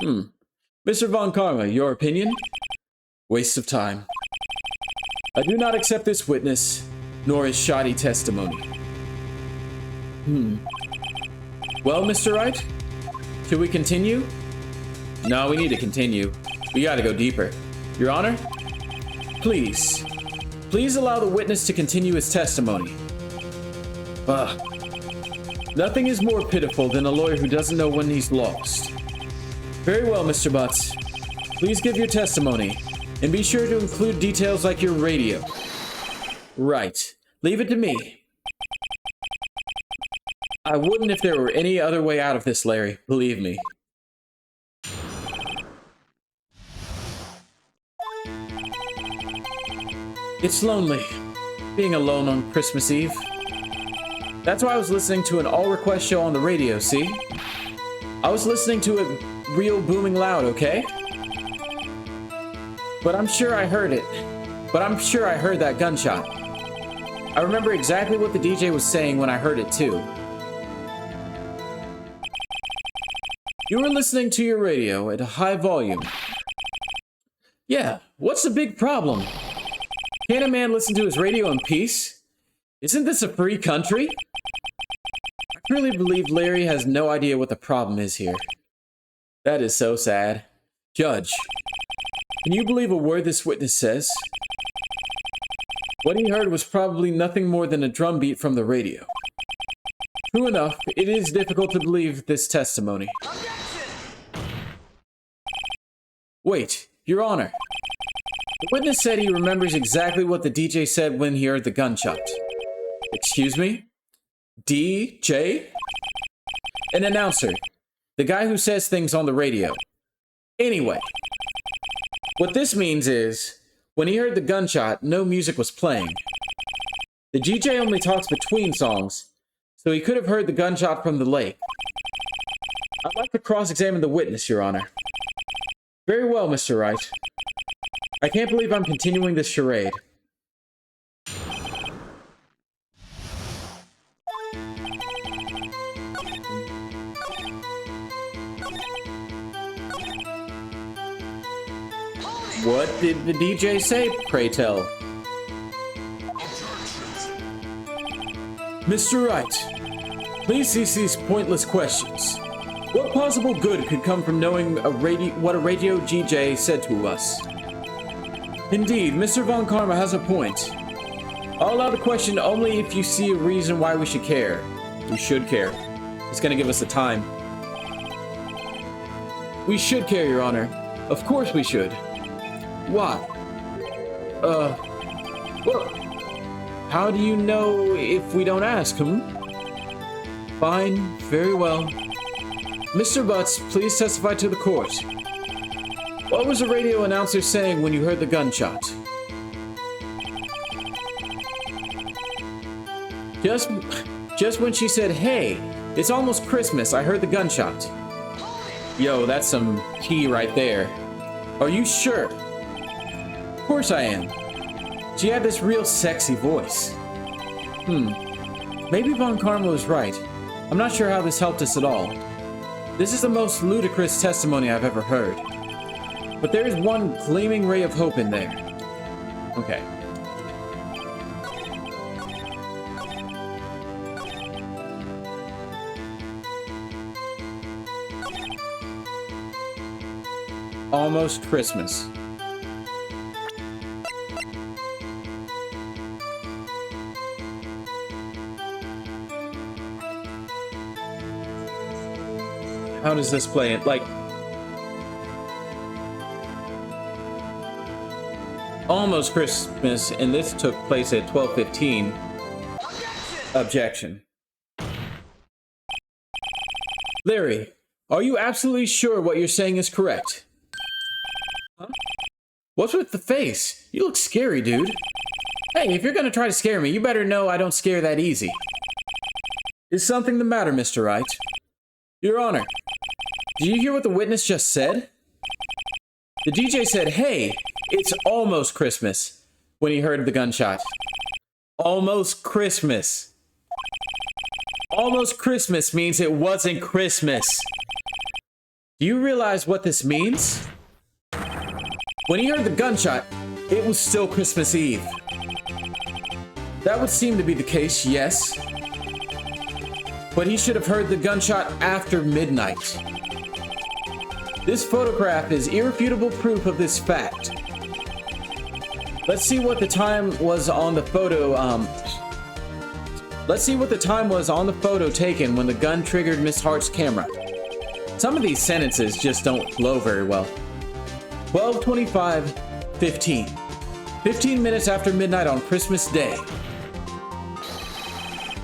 Mr. Von Karma, your opinion? Waste of time. I do not accept this witness, nor his shoddy testimony. Well, Mr. Wright? Should we continue? No, we need to continue. We gotta go deeper. Your Honor? Please. Please allow the witness to continue his testimony. Nothing is more pitiful than a lawyer who doesn't know when he's lost. Very well, Mr. Butts. Please give your testimony, and be sure to include details like your radio. Right. Leave it to me. I wouldn't if there were any other way out of this, Larry. Believe me. It's lonely, being alone on Christmas Eve. That's why I was listening to an all-request show on the radio, see? I was listening to it real booming loud, okay? But I'm sure I heard it. But I'm sure I heard that gunshot. I remember exactly what the DJ was saying when I heard it, too. You were listening to your radio at a high volume. Yeah, what's the big problem? Can't a man listen to his radio in peace? Isn't this a free country? I truly believe Larry has no idea what the problem is here. That is so sad. Judge, can you believe a word this witness says? What he heard was probably nothing more than a drum beat from the radio. True enough, it is difficult to believe this testimony. Wait, Your Honor. The witness said he remembers exactly what the DJ said when he heard the gunshot. Excuse me? DJ? An announcer. The guy who says things on the radio. Anyway. What this means is, when he heard the gunshot, no music was playing. The DJ only talks between songs, so he could have heard the gunshot from the lake. I'd like to cross-examine the witness, Your Honor. Very well, Mr. Wright. I can't believe I'm continuing this charade. What did the DJ say, pray tell? Mr. Wright, please cease these pointless questions. What possible good could come from knowing what a radio DJ said to us? Indeed, Mr. Von Karma has a point. I'll allow the question only if you see a reason why we should care. We should care. It's gonna give us the time. We should care, Your Honor. Of course we should. Why? Well, how do you know if we don't ask, Fine, very well. Mr. Butts, please testify to the court. What was the radio announcer saying when you heard the gunshot? Just when she said, "Hey, it's almost Christmas, I heard the gunshot." Yo, that's some tea right there. Are you sure? Of course I am. She had this real sexy voice. Maybe Von Karma was right. I'm not sure how this helped us at all. This is the most ludicrous testimony I've ever heard. But there is one gleaming ray of hope in there. Okay. Almost Christmas. How does this play it? Like, almost Christmas, and this took place at 12:15. Objection. Larry, are you absolutely sure what you're saying is correct? Huh? What's with the face? You look scary, dude. Hey, if you're gonna try to scare me, you better know I don't scare that easy. Is something the matter, Mr. Wright? Your Honor, did you hear what the witness just said? The DJ said, hey, it's almost Christmas, when he heard the gunshot. Almost Christmas. Almost Christmas means it wasn't Christmas. Do you realize what this means? When he heard the gunshot, it was still Christmas Eve. That would seem to be the case, yes. But he should have heard the gunshot after midnight. This photograph is irrefutable proof of this fact. Let's see what the time was on the photo, Let's see what the time was on the photo taken when the gun triggered Miss Hart's camera. Some of these sentences just don't flow very well. 12:25:15. 15 minutes after midnight on Christmas Day.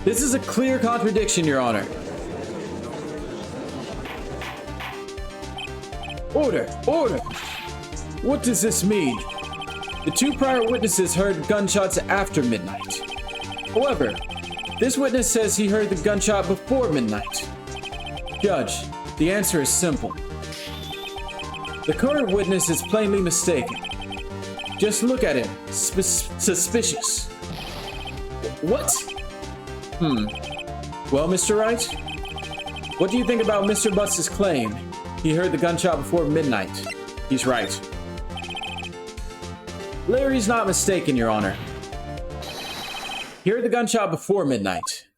This is a clear contradiction, Your Honor. Order! Order! What does this mean? The two prior witnesses heard gunshots after midnight. However, this witness says he heard the gunshot before midnight. Judge, the answer is simple. The current witness is plainly mistaken. Just look at him. Suspicious. What? Well, Mr. Wright, what do you think about Mr. Butts' claim he heard the gunshot before midnight? He's right. Larry's not mistaken, Your Honor. He heard the gunshot before midnight.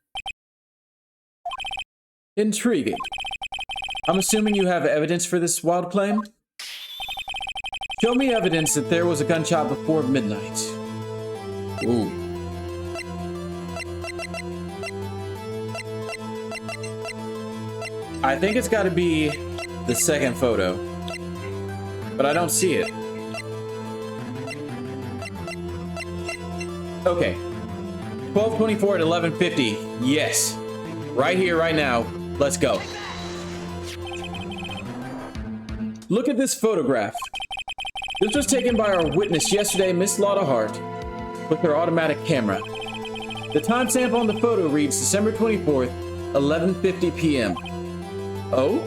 Intriguing. I'm assuming you have evidence for this wild claim? Show me evidence that there was a gunshot before midnight. Ooh. I think it's got to be the second photo, but I don't see it. Okay. 12:24 at 11:50. Yes. Right here, right now. Let's go. Look at this photograph. This was taken by our witness yesterday, Miss Lotta Hart, with her automatic camera. The timestamp on the photo reads December 24th, 11:50 p.m. Oh?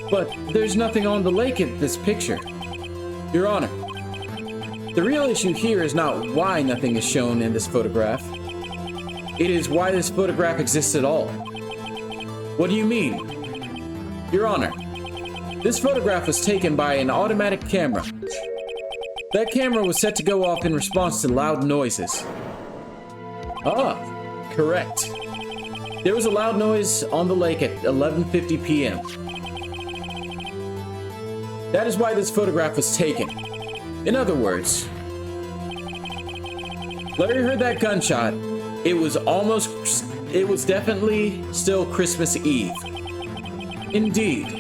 But there's nothing on the lake in this picture. Your Honor, the real issue here is not why nothing is shown in this photograph. It is why this photograph exists at all. What do you mean? Your Honor, this photograph was taken by an automatic camera. That camera was set to go off in response to loud noises. Ah, correct. There was a loud noise on the lake at 11:50 p.m. That is why this photograph was taken. In other words, Larry heard that gunshot. It was definitely still Christmas Eve. Indeed,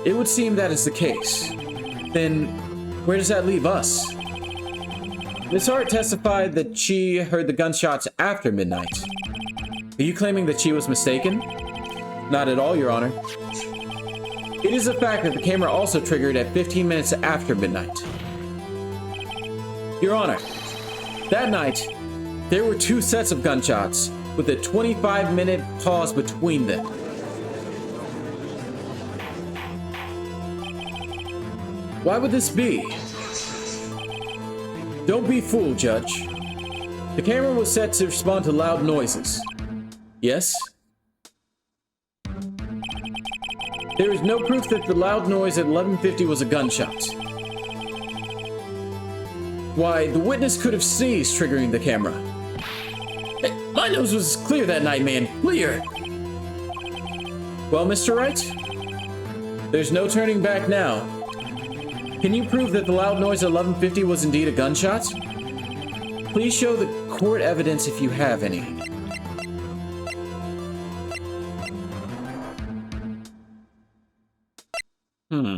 it would seem that is the case. Then, where does that leave us? Miss Hart testified that she heard the gunshots after midnight. Are you claiming that she was mistaken? Not at all, Your Honor. It is a fact that the camera also triggered at 15 minutes after midnight. Your Honor, that night, there were two sets of gunshots with a 25-minute pause between them. Why would this be? Don't be fooled, Judge. The camera was set to respond to loud noises. Yes? There is no proof that the loud noise at 11:50 was a gunshot. Why, the witness could have sneezed, triggering the camera. Hey, my nose was clear that night, man. Clear! Well, Mr. Wright? There's no turning back now. Can you prove that the loud noise at 11:50 was indeed a gunshot? Please show the court evidence if you have any. Hmm.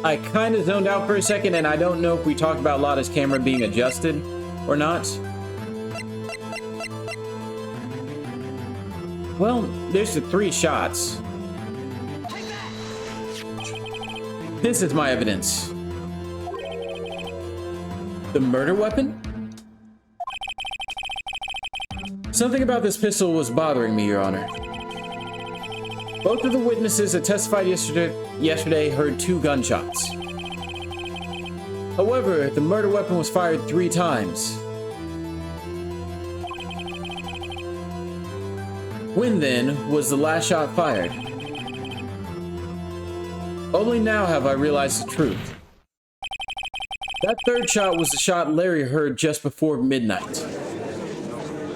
I kind of zoned out for a second, and I don't know if we talked about Lotta's camera being adjusted or not. Well, there's the 3 shots. This is my evidence. The murder weapon? Something about this pistol was bothering me, Your Honor. Both of the witnesses that testified yesterday heard 2 gunshots. However, the murder weapon was fired 3 times. When then was the last shot fired? Only now have I realized the truth. That 3rd shot was the shot Larry heard just before midnight.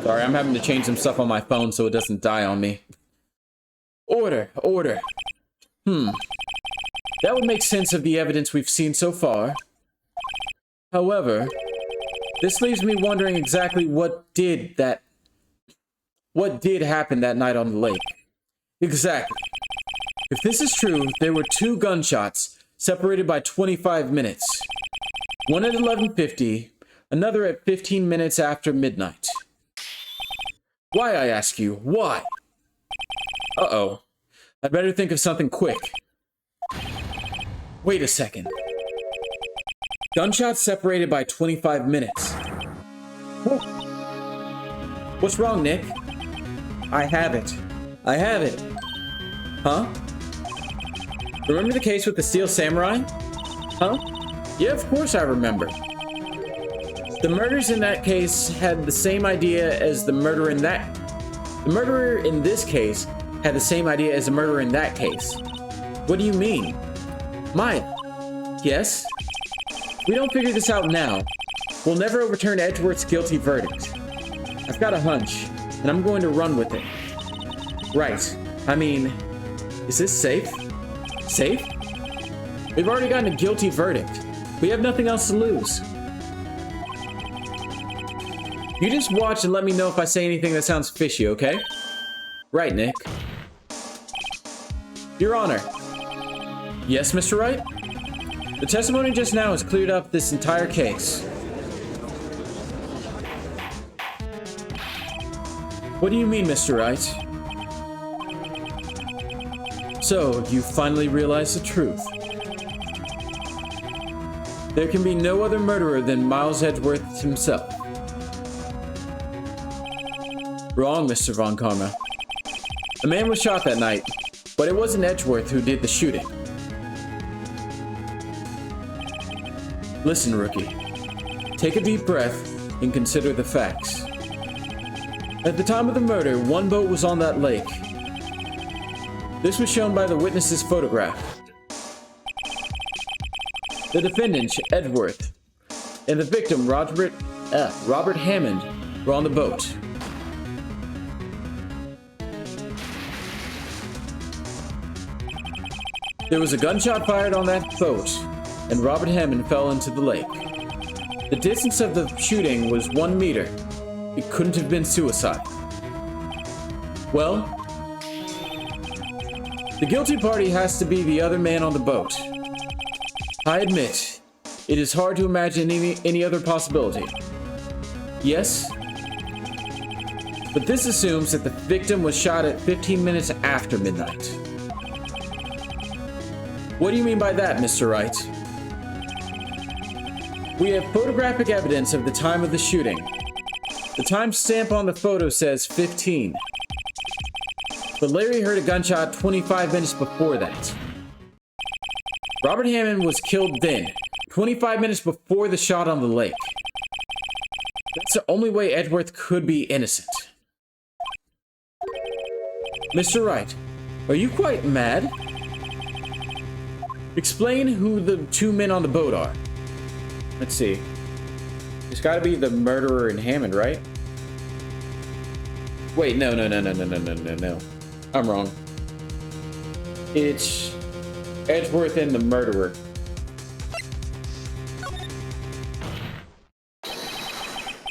Sorry, I'm having to change some stuff on my phone so it doesn't die on me. Order. That would make sense of the evidence we've seen so far. However, this leaves me wondering exactly what did happen that night on the lake. Exactly. If this is true, there were 2 gunshots separated by 25 minutes. One at 11:50, another at 15 minutes after midnight. Why, I ask you, why? Uh-oh. I'd better think of something quick. Wait a second. Gunshots separated by 25 minutes. What's wrong, Nick? I have it. Huh? Remember the case with the Steel Samurai? Huh? Yeah, of course I remember. The murders in that case had the same idea as the murderer in that... The murderer in this case had the same idea as the murderer in that case. What do you mean? Maya. Yes? We don't figure this out now. We'll never overturn Edgeworth's guilty verdict. I've got a hunch, and I'm going to run with it. Right. I mean, is this safe? Safe? We've already gotten a guilty verdict. We have nothing else to lose. You just watch and let me know if I say anything that sounds fishy, okay? Right, Nick. Your Honor. Yes, Mr. Wright? The testimony just now has cleared up this entire case. What do you mean, Mr. Wright? So, you finally realized the truth. There can be no other murderer than Miles Edgeworth himself. Wrong, Mr. Von Karma. A man was shot that night, but it wasn't Edgeworth who did the shooting. Listen, rookie. Take a deep breath and consider the facts. At the time of the murder, 1 boat was on that lake. This was shown by the witness's photograph. The defendant, Edgeworth, and the victim, Robert Hammond, were on the boat. There was a gunshot fired on that boat, and Robert Hammond fell into the lake. The distance of the shooting was 1 meter. It couldn't have been suicide. Well, the guilty party has to be the other man on the boat. I admit, it is hard to imagine any other possibility. Yes, but this assumes that the victim was shot at 15 minutes after midnight. What do you mean by that, Mr. Wright? We have photographic evidence of the time of the shooting. The timestamp on the photo says 15. But Larry heard a gunshot 25 minutes before that. Robert Hammond was killed then, 25 minutes before the shot on the lake. That's the only way Edgeworth could be innocent. Mr. Wright, are you quite mad? Explain who the 2 men on the boat are. Let's see. It's gotta be the murderer and Hammond, right? Wait, no. I'm wrong. It's Edgeworth and the murderer.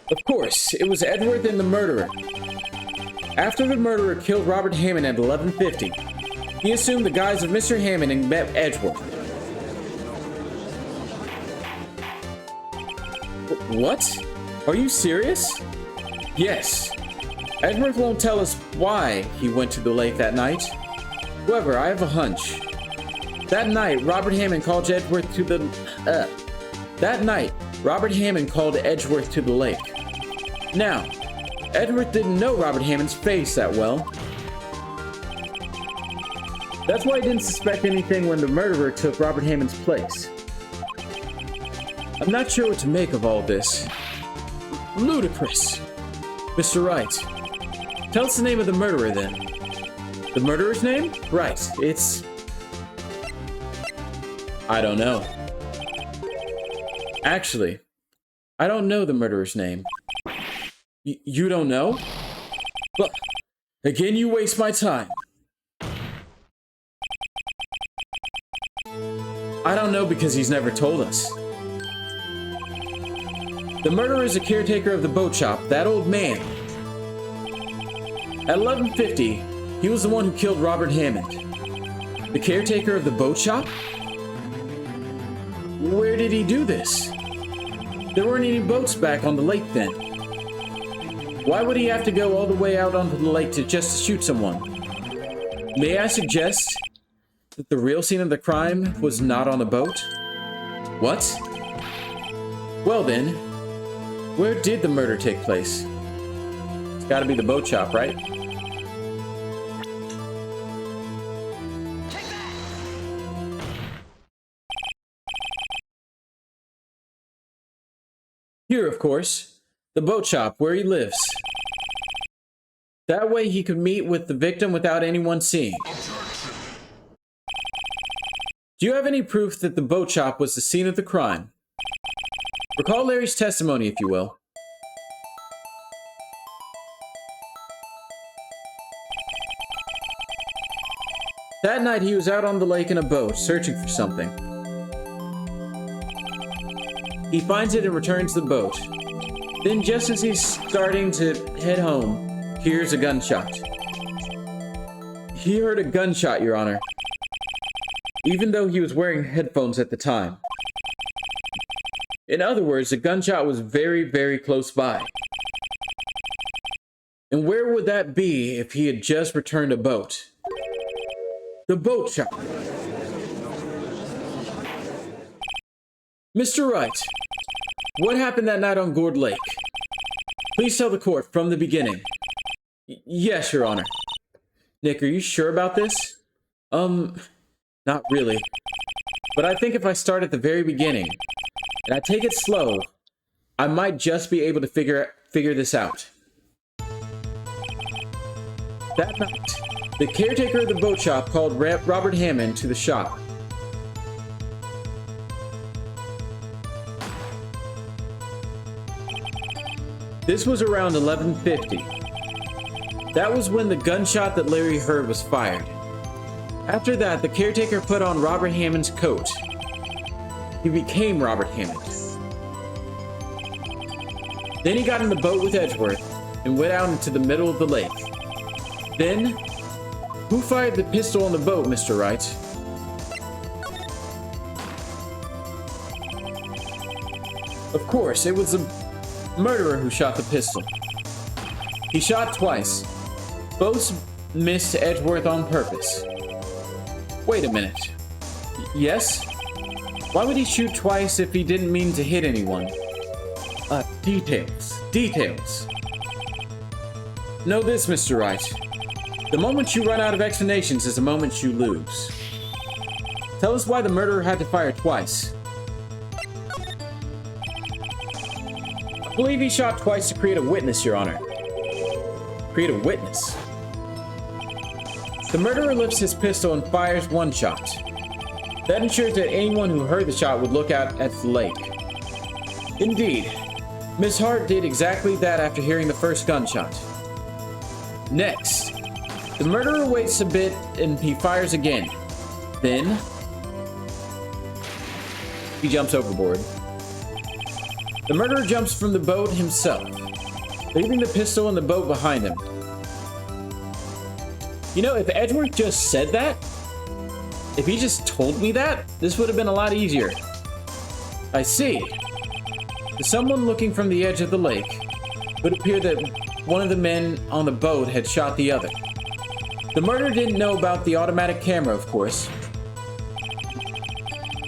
Of course, it was Edgeworth and the murderer. After the murderer killed Robert Hammond at 11:50, he assumed the guise of Mr. Hammond and met Edgeworth. What? Are you serious? Yes. Edgeworth won't tell us why he went to the lake that night. However, I have a hunch. That night, Robert Hammond called Edgeworth to the... That night, Robert Hammond called Edgeworth to the lake. Now, Edgeworth didn't know Robert Hammond's face that well. That's why he didn't suspect anything when the murderer took Robert Hammond's place. I'm not sure what to make of all this. Ludicrous. Mr. Wright, tell us the name of the murderer then. The murderer's name? Right, it's... I don't know. Actually, I don't know the murderer's name. You don't know? Look, again you waste my time. I don't know because he's never told us. The murderer is a caretaker of the boat shop, that old man. At 11:50, he was the one who killed Robert Hammond. The caretaker of the boat shop? Where did he do this? There weren't any boats back on the lake then. Why would he have to go all the way out onto the lake to just shoot someone? May I suggest that the real scene of the crime was not on the boat? What? Well then, where did the murder take place? It's gotta be the boat shop, right? Take that! Here, of course, the boat shop where he lives. That way he could meet with the victim without anyone seeing. Do you have any proof that the boat shop was the scene of the crime? Recall Larry's testimony, if you will. That night he was out on the lake in a boat, searching for something. He finds it and returns the boat. Then just as he's starting to head home, he hears a gunshot. He heard a gunshot, Your Honor, even though he was wearing headphones at the time. In other words, the gunshot was very, very close by. And where would that be if he had just returned a boat? The boat shop. Mr. Wright, what happened that night on Gourd Lake? Please tell the court from the beginning. Yes, Your Honor. Nick, are you sure about this? Not really. But I think if I start at the very beginning, and I take it slow, I might just be able to figure this out. That night, the caretaker of the boat shop called Robert Hammond to the shop. This was around 11:50. That was when the gunshot that Larry heard was fired. After that, the caretaker put on Robert Hammond's coat. He became Robert Hammond. Then he got in the boat with Edgeworth and went out into the middle of the lake. Then, who fired the pistol on the boat, Mr. Wright? Of course, it was the murderer who shot the pistol. He shot twice. Both missed Edgeworth on purpose. Wait a minute. Yes? Why would he shoot twice if he didn't mean to hit anyone? Details. Know this, Mr. Wright. The moment you run out of explanations is the moment you lose. Tell us why the murderer had to fire twice. I believe he shot twice to create a witness, Your Honor. Create a witness? The murderer lifts his pistol and fires one shot. That ensures that anyone who heard the shot would look out at the lake. Indeed, Miss Hart did exactly that after hearing the first gunshot. Next, the murderer waits a bit and he fires again. Then, he jumps overboard. The murderer jumps from the boat himself, leaving the pistol in the boat behind him. You know, if Edgeworth just said that, if he just told me that, this would have been a lot easier. I see. To someone looking from the edge of the lake, it would appear that one of the men on the boat had shot the other. The murderer didn't know about the automatic camera, of course.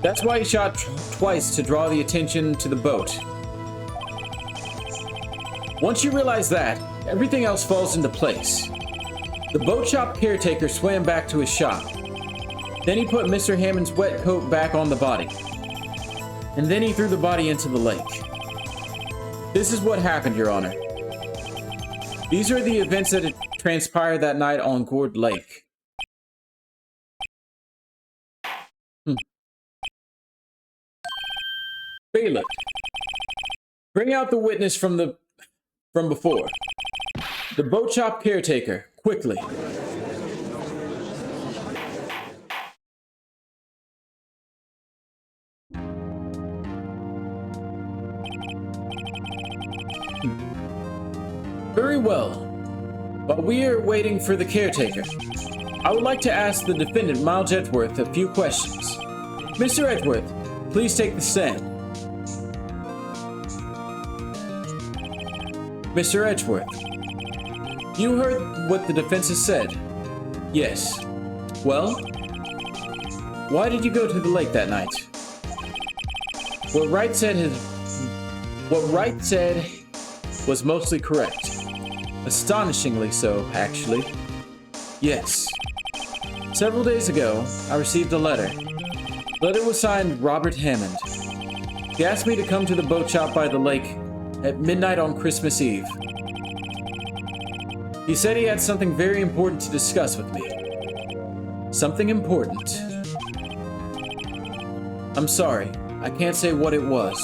That's why he shot twice to draw the attention to the boat. Once you realize that, everything else falls into place. The boat shop caretaker swam back to his shop. Then he put Mr. Hammond's wet coat back on the body. And then he threw the body into the lake. This is what happened, Your Honor. These are the events that had transpired that night on Gourd Lake. Bailiff, bring out the witness from before. The boat shop caretaker, quickly. Very well. While we are waiting for the caretaker, I would like to ask the defendant, Miles Edgeworth, a few questions. Mr. Edgeworth, please take the stand. Mr. Edgeworth, you heard what the defense has said? Yes. Well, why did you go to the lake that night? What Wright said was mostly correct. Astonishingly so, actually. Yes. Several days ago, I received a letter. The letter was signed Robert Hammond. He asked me to come to the boat shop by the lake at midnight on Christmas Eve. He said he had something very important to discuss with me. Something important. I'm sorry, I can't say what it was.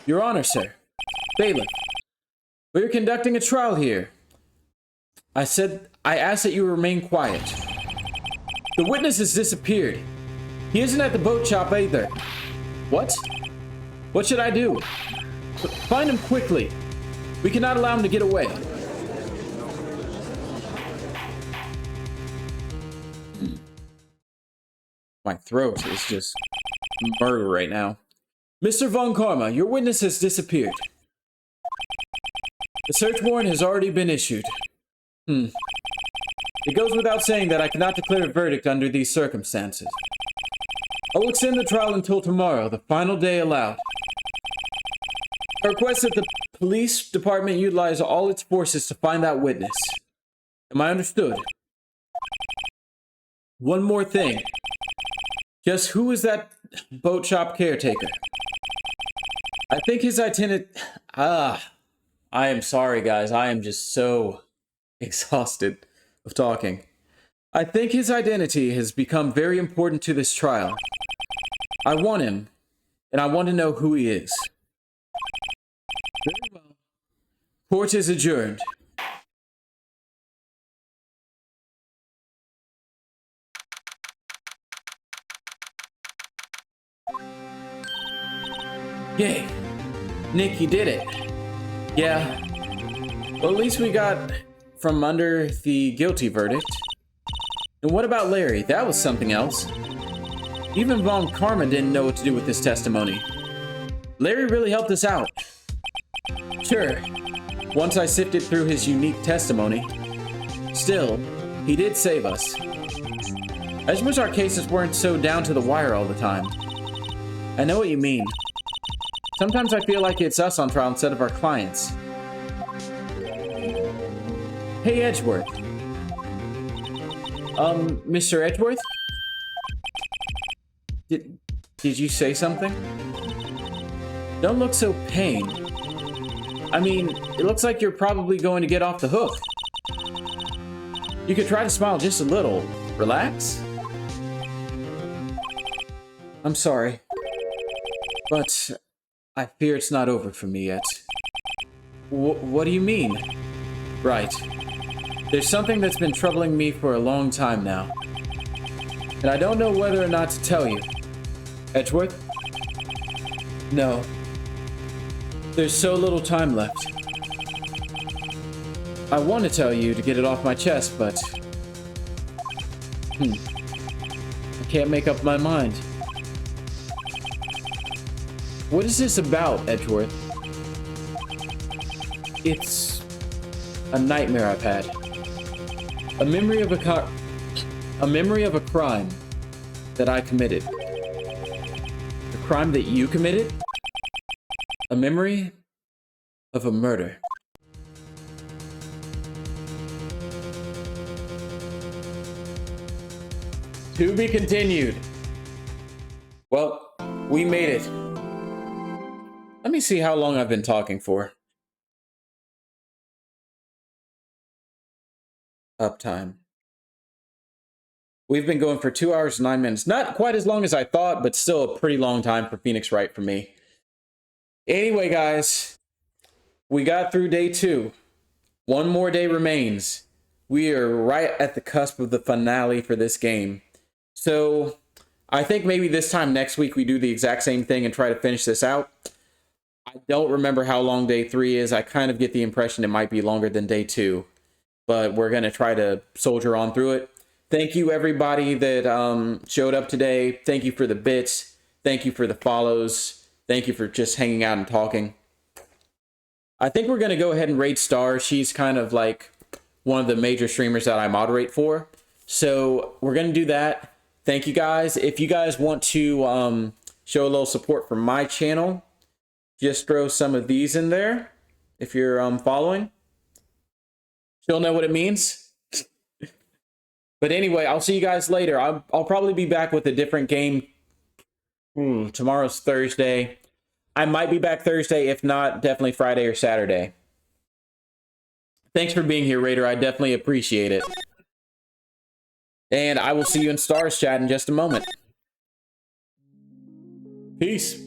Your Honor, sir. Bailiff, we're conducting a trial here. I asked that you remain quiet. The witness has disappeared. He isn't at the boat shop either. What? What should I do? Find him quickly. We cannot allow him to get away. My throat is just murder right now. Mr. Von Karma, your witness has disappeared. The search warrant has already been issued. It goes without saying that I cannot declare a verdict under these circumstances. I will extend the trial until tomorrow, the final day allowed. I request that the police department utilize all its forces to find that witness. Am I understood? One more thing. Just who is that boat shop caretaker? I think his itinerary... I am sorry, guys. I am just so exhausted of talking. I think his identity has become very important to this trial. I want him, and I want to know who he is. Very well. Court is adjourned. Yay. Nick, you did it. Yeah. Well, at least we got from under the guilty verdict. And what about Larry? That was something else. Even Von Karma didn't know what to do with this testimony. Larry really helped us out. Sure, once I sifted through his unique testimony. Still, he did save us. I just wish our cases weren't so down to the wire all the time. I know what you mean. Sometimes I feel like it's us on trial instead of our clients. Hey, Edgeworth. Mr. Edgeworth? Did you say something? Don't look so pained. I mean, it looks like you're probably going to get off the hook. You could try to smile just a little. Relax. I'm sorry. But I fear it's not over for me yet. What do you mean? Right. There's something that's been troubling me for a long time now. And I don't know whether or not to tell you. Edgeworth? No. There's so little time left. I want to tell you to get it off my chest, but... I can't make up my mind. What is this about, Edgeworth? It's a nightmare I've had. A memory of a crime that I committed. A crime that you committed? A memory of a murder. To be continued. Well, we made it. Let me see how long I've been talking for. Uptime. We've been going for 2 hours and 9 minutes. Not quite as long as I thought, but still a pretty long time for Phoenix Wright for me. Anyway, guys, we got through day 2. One more day remains. We are right at the cusp of the finale for this game. So I think maybe this time next week we do the exact same thing and try to finish this out. I don't remember how long day 3 is. I kind of get the impression it might be longer than day 2. But we're going to try to soldier on through it. Thank you, everybody that showed up today. Thank you for the bits. Thank you for the follows. Thank you for just hanging out and talking. I think we're going to go ahead and raid Star. She's kind of like one of the major streamers that I moderate for. So we're going to do that. Thank you, guys. If you guys want to show a little support for my channel, just throw some of these in there. If you're following. She'll know what it means. But anyway, I'll see you guys later. I'll probably be back with a different game. Tomorrow's Thursday. I might be back Thursday. If not, definitely Friday or Saturday. Thanks for being here, Raider. I definitely appreciate it. And I will see you in Stars chat in just a moment. Peace.